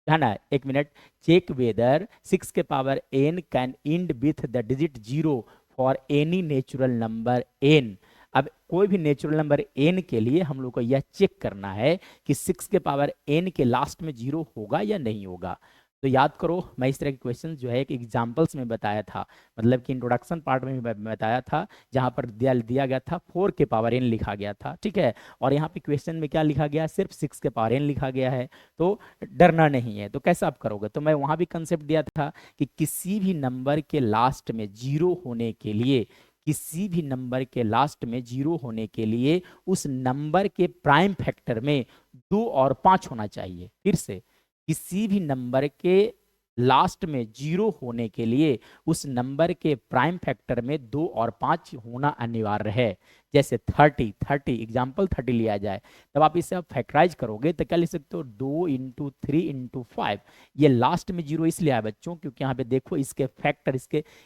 है ना, एक मिनट, चेक वेदर 6 के power n can end with the digit 0 for any natural number n। अब कोई भी नेचुरल नंबर n के लिए हम लोग को यह चेक करना है कि 6 के पावर n के लास्ट में 0 होगा या नहीं होगा। तो याद करो, मैं इस तरह के क्वेश्चन जो है एक एग्जाम्पल्स में बताया था, मतलब कि इंट्रोडक्शन पार्ट में भी बताया था, जहां पर दिया गया था 4 के पावर n लिखा गया था। ठीक है, और यहाँ पे क्वेश्चन में क्या लिखा गया, सिर्फ 6 के पावर n लिखा गया है, तो डरना नहीं है। तो कैसे आप करोगे, तो मैं वहां भी कंसेप्ट दिया था कि किसी भी नंबर के लास्ट में 0 होने के लिए, किसी भी नंबर के लास्ट में 0 होने के लिए उस नंबर के प्राइम फैक्टर में 2 और 5 होना चाहिए। फिर से, किसी भी नंबर के लास्ट में 0 होने के लिए उस नंबर के प्राइम फैक्टर में 2 और 5 होना अनिवार्य है। जैसे 30 एग्जाम्पल 30 लिया जाए, तब आप इसे आप फैक्टराइज करोगे तो क्या लिख सकते हो 2 इंटू 3 इंटू 5। ये लास्ट में 0 इसलिए आया बच्चों क्योंकि यहाँ पे देखो इसके फैक्टर,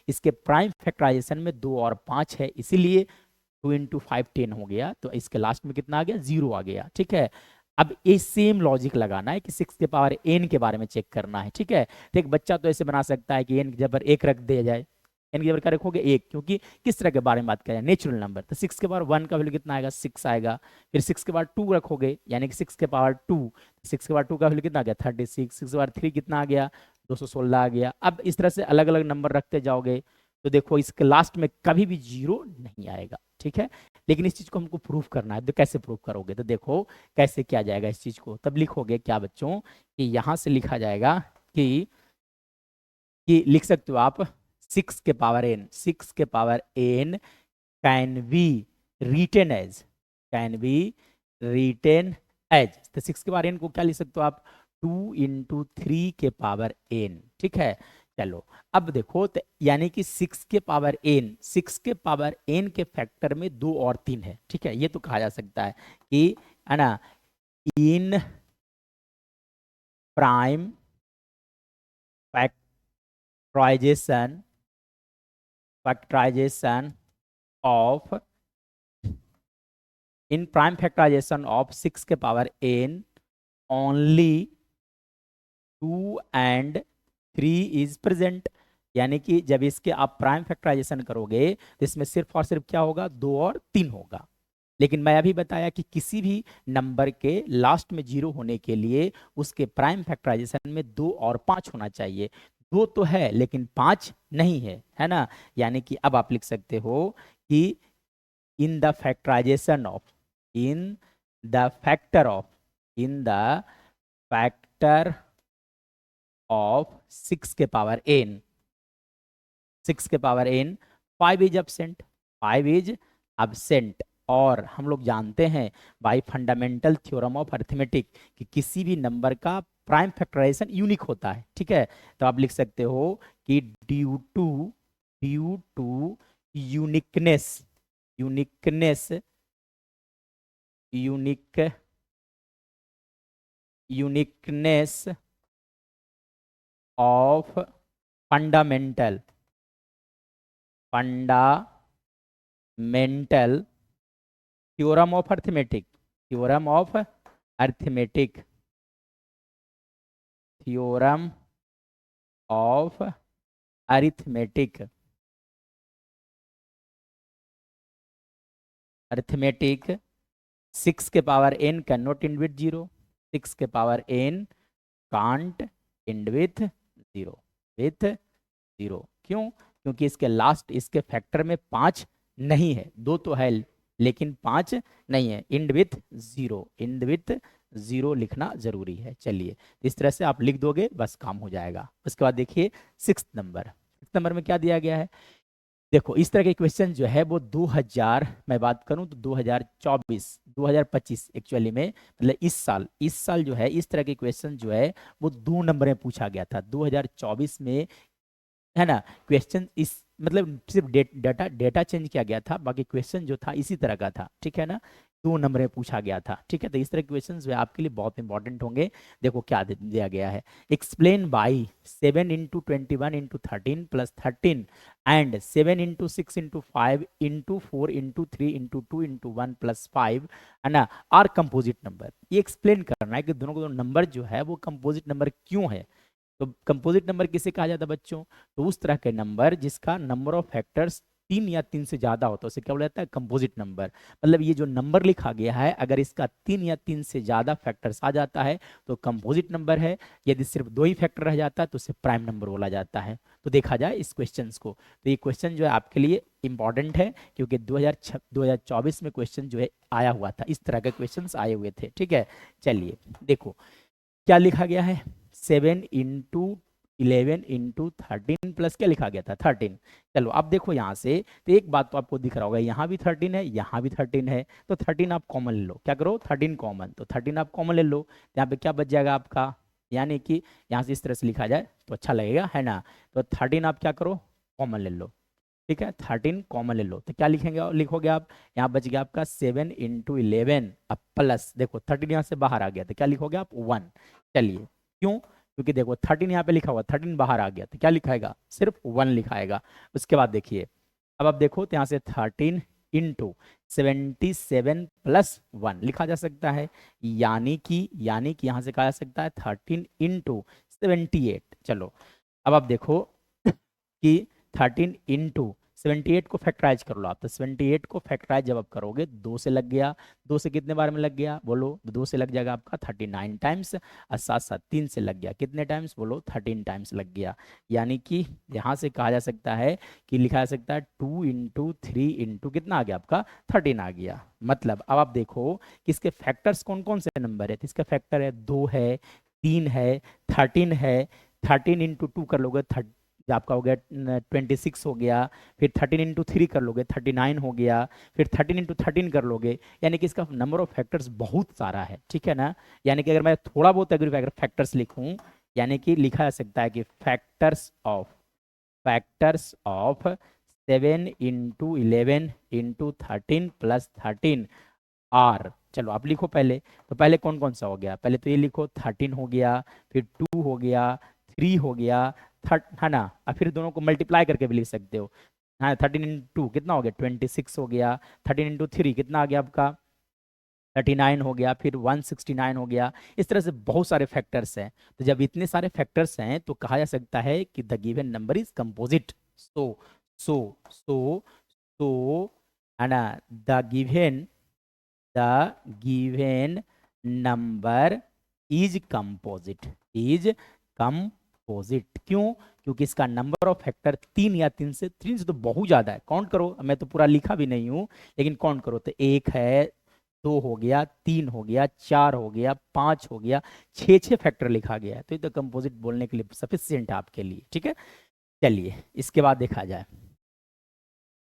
इसके प्राइम फैक्टराइजेशन में 2 और 5 है, इसीलिए 2 इंटू 5 10 हो गया, तो इसके लास्ट में कितना आ गया 0 आ गया। ठीक है, अब ये सेम लॉजिक लगाना है कि 6 के पावर n के बारे में चेक करना है। ठीक है, तो एक बच्चा तो ऐसे बना सकता है कि n की जगह 1 रख दिया जाए, n की जगह क्या रखोगे 1, क्योंकि किस तरह के बारे में बात करें, नेचुरल नंबर, तो 6 के पावर 1 का वैल्यू कितना आएगा 6 आएगा, फिर 6 के पावर 2 रखोगे यानी कि 6 के पावर 2, 6 के पावर 2 का वैल्यू कितना आ गया 36, 6 के पावर 3 कितना आ गया 216 आ गया। अब इस तरह से अलग अलग नंबर रखते जाओगे तो देखो इसके लास्ट में कभी भी 0 नहीं आएगा। ठीक है, लेकिन इस चीज को हमको प्रूफ करना है, तो कैसे प्रूफ करोगे, तो देखो कैसे किया जाएगा इस चीज को। तब लिखोगे क्या बच्चों कि यहां से लिखा जाएगा कि लिख सकते हो आप 6 के पावर n, 6 के power n can be written as, can be written as, तो 6 के पावर n को क्या लिख सकते हो आप 2 इंटू 3 के पावर n। ठीक है, चलो अब देखो तो यानी कि 6 के पावर n, 6 के पावर n के फैक्टर में 2 और 3 है। ठीक है, ये तो कहा जा सकता है कि, है ना, in prime factorization factorization of in prime factorization of 6 के power n only 2 and 3 is present। यानी कि जब इसके आप प्राइम फैक्टराइजेशन करोगे तो इसमें सिर्फ और सिर्फ क्या होगा, 2 और 3 होगा। लेकिन मैं अभी बताया कि किसी भी नंबर के लास्ट में 0 होने के लिए उसके प्राइम फैक्टराइजेशन में 2 और 5 होना चाहिए। 2 तो है लेकिन 5 नहीं है, है ना। यानी कि अब आप लिख सकते हो कि in the factorization of in the factor of in the factor of 6 के पावर n 6 के power n 5 is absent 5 is absent। और हम लोग जानते हैं by fundamental theorem of arithmetic कि किसी भी नंबर का प्राइम फैक्टराइजेशन यूनिक होता है, ठीक है। तो आप लिख सकते हो कि due to uniqueness uniqueness uniqueness of fundamental theorem of arithmetic theorem of arithmetic theorem of arithmetic arithmetic 6 के power n can not end with 0 6 के power n can't end with 0 क्यों? क्योंकि इसके लास्ट इसके फैक्टर में 5 नहीं है, 2 तो है लेकिन 5 नहीं है। इंड विथ 0 लिखना जरूरी है। चलिए इस तरह से आप लिख दोगे बस काम हो जाएगा। उसके बाद देखिए 6 नंबर में क्या दिया गया है। देखो इस तरह के क्वेश्चन जो है वो 2000 मैं बात करूं तो 2024 एक्चुअली में मतलब इस साल जो है इस तरह के क्वेश्चन जो है वो 2 नंबर में पूछा गया था 2024 में, है ना। क्वेश्चन इस मतलब सिर्फ डेटा चेंज किया गया था, बाकी क्वेश्चन जो था इसी तरह का था, ठीक है ना। 2 नंबर में पूछा गया था, ठीक है। तो इस तरह के क्वेश्चन जो है आपके लिए बहुत इंपॉर्टेंट होंगे। देखो क्या दिया गया है, explain by 7 into 21 into 13 plus 13 and 7 into 6 into 5 into 4 into 3 into 2 into 1 plus 5, है ना, आर कंपोजिट नंबर। ये एक्सप्लेन करना है कि दोनों को नंबर जो है वो कंपोजिट नंबर क्यों है। तो कंपोजिट नंबर किसे कहा जाता है बच्चों, तो उस तरह के नंबर जिसका नंबर ऑफ फैक्टर्स 3 या 3 से ज्यादा होता है उसे क्या बोला जाता है, कंपोजिट नंबर। मतलब ये जो नंबर लिखा गया है अगर इसका 3 या 3 से ज्यादा फैक्टर्स आ जाता है तो कंपोजिट नंबर है। यदि सिर्फ 2 ही फैक्टर रह जाता है तो उसे प्राइम नंबर बोला जाता है। तो देखा जाए इस क्वेश्चन को, तो ये क्वेश्चन जो है आपके लिए इंपॉर्टेंट है क्योंकि 2024 में क्वेश्चन जो है आया हुआ था, इस तरह के क्वेश्चन आए हुए थे, ठीक है। चलिए देखो क्या लिखा गया है, 7 इंटू 11 इंटू 13 प्लस क्या लिखा गया था 13। चलो अब देखो यहाँ से तो एक बात तो आपको दिख रहा होगा, यहाँ भी 13 है यहाँ भी 13 है, तो 13 आप कॉमन ले लो। क्या करो 13 कॉमन, तो 13 आप कॉमन ले लो, यहाँ पे क्या बच जाएगा आपका, यानी कि यहाँ से इस तरह से लिखा जाए तो अच्छा लगेगा, है ना। तो 13 आप क्या करो कॉमन ले लो, ठीक है। 13 कॉमन ले लो तो क्या लिखेंगे लिखोगे आप, यहाँ बच गया आपका 7 इंटू 11 अब प्लस देखो 13 यहाँ से बाहर आ गया तो क्या लिखोगे आप 1। चलिए क्यों, क्योंकि देखो 13 यहाँ पे लिखा हुआ 13 बाहर आ गया तो क्या लिखाएगा सिर्फ 1 लिखाएगा। उसके बाद देखिए अब आप देखो तो यहाँ से 13 इंटू 77 प्लस 1 लिखा जा सकता है, यानी कि यहाँ से कहा जा सकता है 13 इंटू 78। चलो अब आप देखो कि 13 इंटू 78 को फैक्टराइज कर लो आप, तो 78 को फैक्टराइज जब आप करोगे 2 से लग गया, 2 से कितने बार में लग गया बोलो, 2 से लग जाएगा आपका 39 टाइम्स, और साथ साथ 3 से लग गया कितने टाइम्स बोलो 13 टाइम्स लग गया। यानी कि यहाँ से कहा जा सकता है कि लिखा जा सकता है 2 इंटू 3 इंटू कितना आ गया आपका 13 आ गया। मतलब अब आप देखो कि इसके फैक्टर्स कौन कौन से नंबर है, तो इसका फैक्टर है 2 है 3 है 13 है, 13 इंटू 2 कर लोगे जो आपका हो गया 26 हो गया, फिर 13 इंटू 3 कर लोगे 39 हो गया, फिर 13 इंटू 13 कर लोगे, यानी कि इसका नंबर ऑफ फैक्टर्स बहुत सारा है, ठीक है ना। यानी कि अगर मैं थोड़ा बहुत अगर फैक्टर्स लिखूं, यानी कि लिखा जा सकता है कि factors of 7 into 11 into 13 plus 13 are. चलो आप लिखो पहले, तो पहले कौन कौन सा हो गया, पहले तो ये लिखो 13 हो गया, फिर 2 हो गया, 3 हो गया, है ना, और फिर दोनों को मल्टीप्लाई करके भी लिख सकते हो। हाँ 13 × 2 कितना हो गया 26 हो गया, 13 × 3 कितना आ गया आपका 39 हो गया, फिर 169 हो गया। इस तरह से बहुत सारे फैक्टर्स हैं। तो जब इतने सारे फैक्टर्स हैं तो कहा जा सकता है कि the given number is composite. So so so so है ना, the given number is composite, is composite. क्यों? क्योंकि इसका नंबर ऑफ फैक्टर 3 तो बहुत ज्यादा है। काउंट करो, मैं तो पूरा लिखा भी नहीं हूं, लेकिन काउंट करो तो 1 है, 2 हो गया, 3 हो गया, 4 हो गया, 5 हो गया, 6 फैक्टर लिखा गया है। तो ये तो कंपोजिट बोलने के लिए सफिशियंट है आपके लिए। ठीक है, चलिए इसके बाद देखा जाए,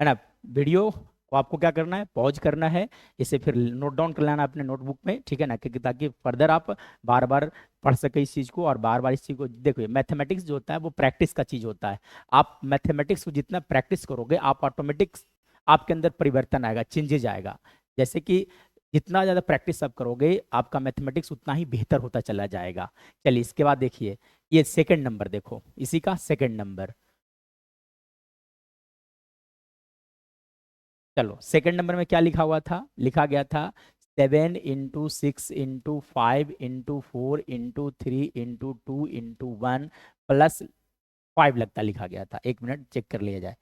है ना। वीडियो को आपको क्या करना है, पॉज करना है, इसे फिर नोट डाउन कर लेना अपने नोटबुक में। ठीक है ना, क्योंकि ताकि फर्दर आप बार बार पढ़ सके इस चीज़ को, और बार बार इस चीज़ को देखिए। मैथमेटिक्स जो होता है वो प्रैक्टिस का चीज़ होता है। आप मैथमेटिक्स को जितना प्रैक्टिस करोगे, आप ऑटोमेटिक्स आपके अंदर परिवर्तन आएगा, चेंजेज आएगा। जैसे कि जितना ज़्यादा प्रैक्टिस आप करोगे, आपका मैथमेटिक्स उतना ही बेहतर होता चला जाएगा। चलिए इसके बाद देखिए, ये सेकंड नंबर देखो, इसी का सेकंड नंबर। चलो सेकंड नंबर में क्या लिखा हुआ था, लिखा गया था 7 × 6 × 5 × 4 × 3 × 2 प्लस 5 लगता लिखा गया था। एक मिनट चेक कर लिया जाए।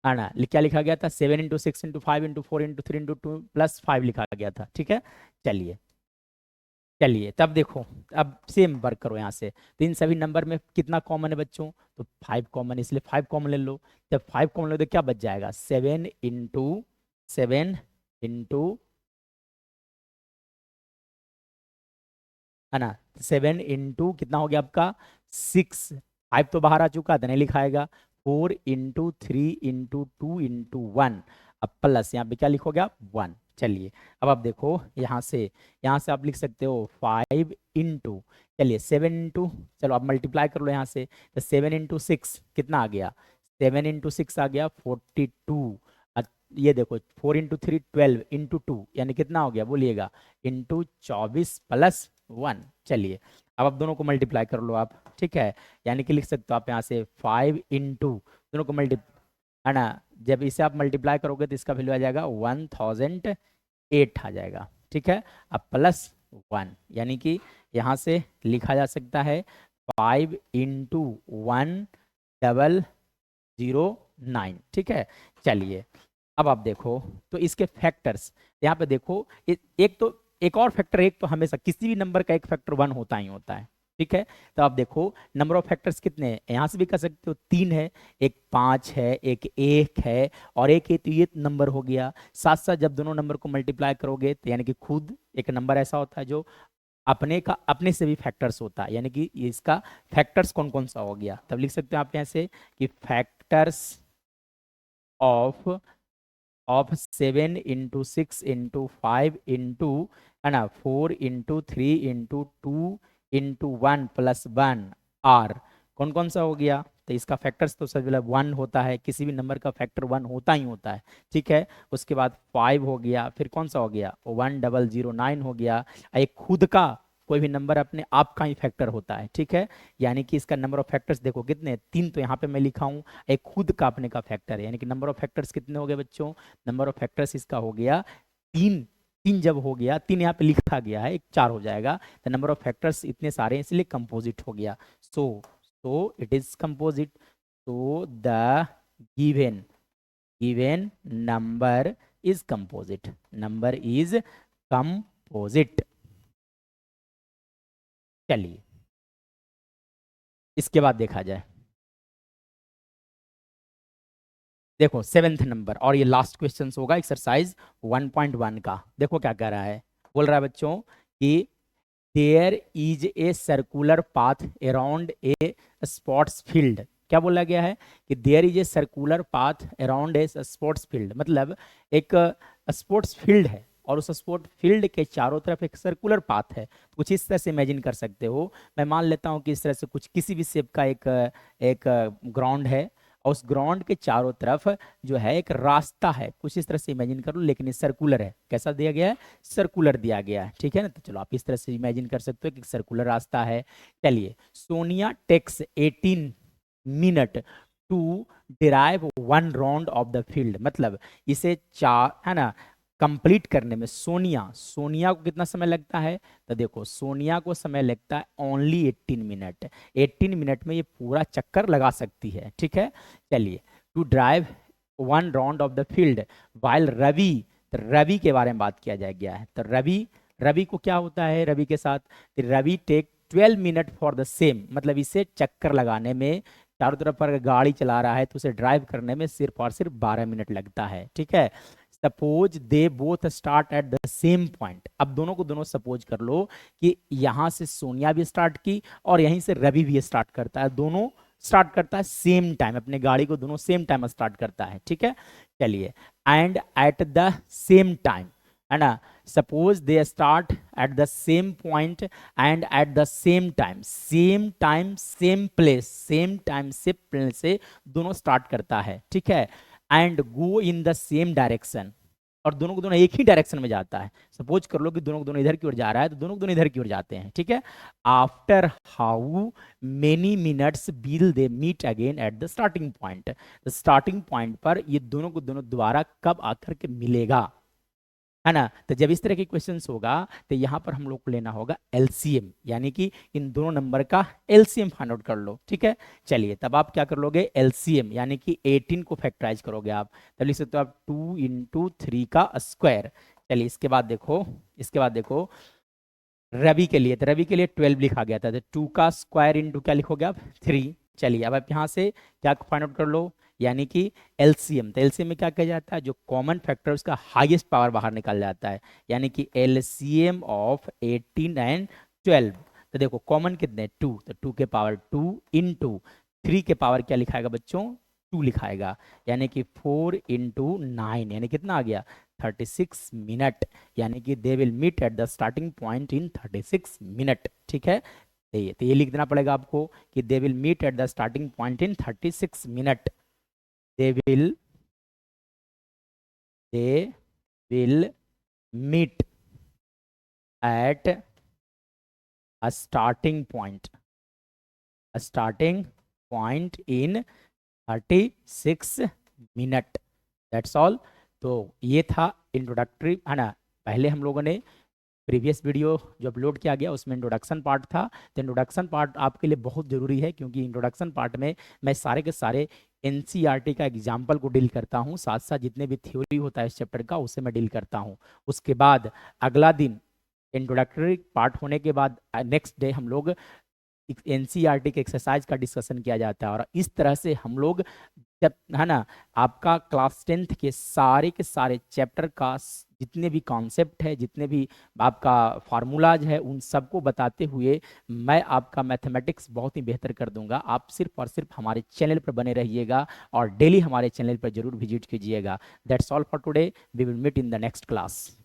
है ना, क्या लिखा गया था, 7 × 6 × 5 × 4 × 3 × 2 +5 लिखा गया था। ठीक है, चलिए चलिए तब देखो, अब सेम वर्क करो यहाँ से। तो इन सभी नंबर में कितना कॉमन है बच्चों, तो 5 कॉमन, इसलिए 5 कॉमन ले लो। जब 5 कॉमन लो तो क्या बच जाएगा, 7 × 7 है ना, 7 कितना हो गया आपका 6। 5 तो बाहर आ चुका था, नहीं लिखाएगा। 4 × 3 × 2 × 1, अब प्लस यहाँ पे क्या लिखोगे आप 1। चलिए अब आप देखो यहाँ से आप लिख सकते हो 5 × चलिए 7 × चलो आप मल्टीप्लाई कर लो यहाँ से। तो 7 × 6 कितना आ गया, 7 × 6 आ गया 42। ये देखो 4 × 3 12 × 2 यानी कितना हो गया बोलिएगा, इंटू 24 + 1। चलिए अब आप दोनों को मल्टीप्लाई कर लो आप। ठीक है, यानी कि लिख सकते हो आप यहाँ से 5 × दोनों को मल्टी, है ना। जब इसे आप मल्टीप्लाई करोगे तो इसका वैल्यू आ जाएगा 1008 आ जाएगा। ठीक है, अब +1, यानी कि यहाँ से लिखा जा सकता है 5 × 1,009। ठीक है, चलिए अब आप देखो तो इसके फैक्टर्स यहाँ पे देखो, एक तो एक और फैक्टर, एक तो हमेशा किसी भी नंबर का एक फैक्टर 1 होता ही होता है। ठीक है, तो आप देखो नंबर ऑफ फैक्टर्स कितने हैं, यहाँ से भी कर सकते हो 3 है, एक 5 है, एक 1 है, और एक है, तो ये नंबर हो गया। साथ साथ जब दोनों नंबर को मल्टीप्लाई करोगे तो यानी कि खुद एक नंबर ऐसा होता है जो अपने से भी फैक्टर्स होता है, यानी कि इसका फैक्टर्स कौन कौन सा हो गया। तब लिख सकते हो आप यहाँ से कि फैक्टर्स ऑफ 7 × 6 × 5 है ना, 4 × 3 × 2 × 1 +1 आर कौन कौन सा हो गया। तो इसका फैक्टर्स तो सब 1 होता है, किसी भी नंबर का फैक्टर 1 होता ही होता है। ठीक है, उसके बाद 5 हो गया, फिर कौन सा हो गया 1009 हो गया। एक खुद का कोई भी नंबर अपने आप का ही फैक्टर होता है। ठीक है, यानी कि इसका नंबर ऑफ फैक्टर्स देखो कितने, 3 तो यहाँ पे मैं लिखा हूँ, एक खुद का अपने का फैक्टर है। यानी कि नंबर ऑफ फैक्टर्स कितने हो गए बच्चों, नंबर ऑफ फैक्टर्स इसका हो गया 3। 3 जब हो गया, 3 यहाँ पे लिखा गया है, एक 4 हो जाएगा। तो नंबर ऑफ फैक्टर्स इतने सारे हैं, इसलिए कंपोजिट हो गया। So it is composite. So the given given number is composite, number is composite. चलिए इसके बाद देखा जाए, देखो 7th नंबर और ये लास्ट क्वेश्चन होगा एक्सरसाइज 1.1 का। देखो क्या कह रहा है, बोल रहा है बच्चों कि there is a circular path around a sports field. क्या बोला गया है कि there is a circular path around a sports field, मतलब एक स्पोर्ट्स फील्ड है और उस स्पोर्ट फील्ड के चारों तरफ एक सर्कुलर पाथ है। कुछ इस तरह से इमेजिन कर सकते हो। मैं मान लेता हूँ कि इस तरह से कुछ किसी भी शेप का एक एक ग्राउंड है, और उस ग्राउंड के चारों तरफ जो है एक रास्ता है, कुछ इस तरह से इमेजिन करो, लेकिन ये सर्कुलर है। कैसा दिया गया है, सर्कुलर दिया गया है। ठीक है ना, तो चलो आप इस तरह से इमेजिन कर सकते हो कि सर्कुलर रास्ता है। चलिए Sonia takes 18 minute to derive one round of the field, मतलब इसे चार है ना कंप्लीट करने में सोनिया को कितना समय लगता है, तो देखो सोनिया को समय लगता है ओनली 18 मिनट। 18 मिनट में ये पूरा चक्कर लगा सकती है, ठीक है। चलिए, to drive one round of the field while Ravi, तो रवि के बारे में बात किया जाए गया है। तो रवि को क्या होता है, रवि के साथ Ravi take 12 minute for the same, मतलब इसे चक्कर लगाने में, चारों तरफ पर गाड़ी चला रहा है तो उसे ड्राइव करने में सिर्फ और सिर्फ 12 मिनट लगता है, ठीक है। Suppose they both start at the same point, अब दोनों को दोनों सपोज कर लो कि यहां से सोनिया भी स्टार्ट की और यहीं से रवि भी स्टार्ट करता है, दोनों स्टार्ट करता है सेम टाइम, अपने गाड़ी को दोनों सेम टाइम स्टार्ट करता है, ठीक है। चलिए, and at the same time, है ना, suppose they start at the same point and at the same time same place, same time से प्लेस से दोनों स्टार्ट करता है, ठीक है। And go in the same direction, और दोनों को दोनों एक ही डायरेक्शन में जाता है। सपोज कर लो कि दोनों को दोनों इधर की ओर जा रहा है तो दोनों को दोनों इधर की ओर जाते हैं, ठीक है। After how many minutes will they meet again at the starting point, starting point पर ये दोनों को दोनों दोबारा कब आकर के मिलेगा, है ना। तो जब इस तरह की क्वेश्चंस होगा तो यहाँ पर हम लोग को लेना होगा एलसीएम, यानी कि इन दोनों नंबर का एलसीएम फाइंड आउट कर लो, ठीक है। चलिए, तब आप क्या कर लोगे, एलसीएम यानी कि 18 को फैक्टराइज करोगे आप, तब लिख सकते हो आप 2 इंटू 3 का स्क्वायर। चलिए, इसके बाद देखो रवि के लिए, तो रवि के लिए 12 लिखा गया था, तो 2 का स्क्वायर इंटू क्या लिखोगे आप, 3। चलिए, अब आप यहाँ से क्या फाइंड आउट कर लो, यानी कि एलसीएम, तो एलसीएम में क्या किया जाता है, जो कॉमन फैक्टर उसका हाईएस्ट पावर बाहर निकल जाता है, यानी कि एलसीएम ऑफ 18 एंड 12। तो देखो कॉमन कितने, 2, तो 2 के पावर 2 इंटू 3 के पावर क्या लिखाएगा बच्चों, 2 लिखाएगा, यानी कि 4 इंटू 9, यानी कितना आ गया, 36 मिनट, यानी कि they will meet at the starting point in 36 minute, ठीक है। तो ये लिख देना पड़ेगा आपको कि they will meet at the starting point in 36 minute. they will meet at a starting point in 36 minute, that's all. तो ये था इंट्रोडक्टरी, है ना। पहले हम लोगों ने प्रीवियस वीडियो जो अपलोड किया गया उसमें इंट्रोडक्शन पार्ट था, तो इंट्रोडक्शन पार्ट आपके लिए बहुत ज़रूरी है, क्योंकि इंट्रोडक्शन पार्ट में मैं सारे के सारे एनसीईआरटी का एग्जाम्पल को डील करता हूँ, साथ साथ जितने भी थ्योरी होता है इस चैप्टर का उसे मैं डील करता हूँ। उसके बाद अगला दिन इंट्रोडक्टरी पार्ट होने के बाद नेक्स्ट डे हम लोग एनसीईआरटी के एक्सरसाइज का डिस्कशन किया जाता है, और इस तरह से हम लोग जब, है ना, आपका क्लास 10th के सारे चैप्टर का जितने भी कॉन्सेप्ट है, जितने भी आपका फार्मूलाज है, उन सबको बताते हुए मैं आपका मैथमेटिक्स बहुत ही बेहतर कर दूंगा। आप सिर्फ और सिर्फ हमारे चैनल पर बने रहिएगा और डेली हमारे चैनल पर जरूर विजिट कीजिएगा। That's all for today, we will meet in the next class.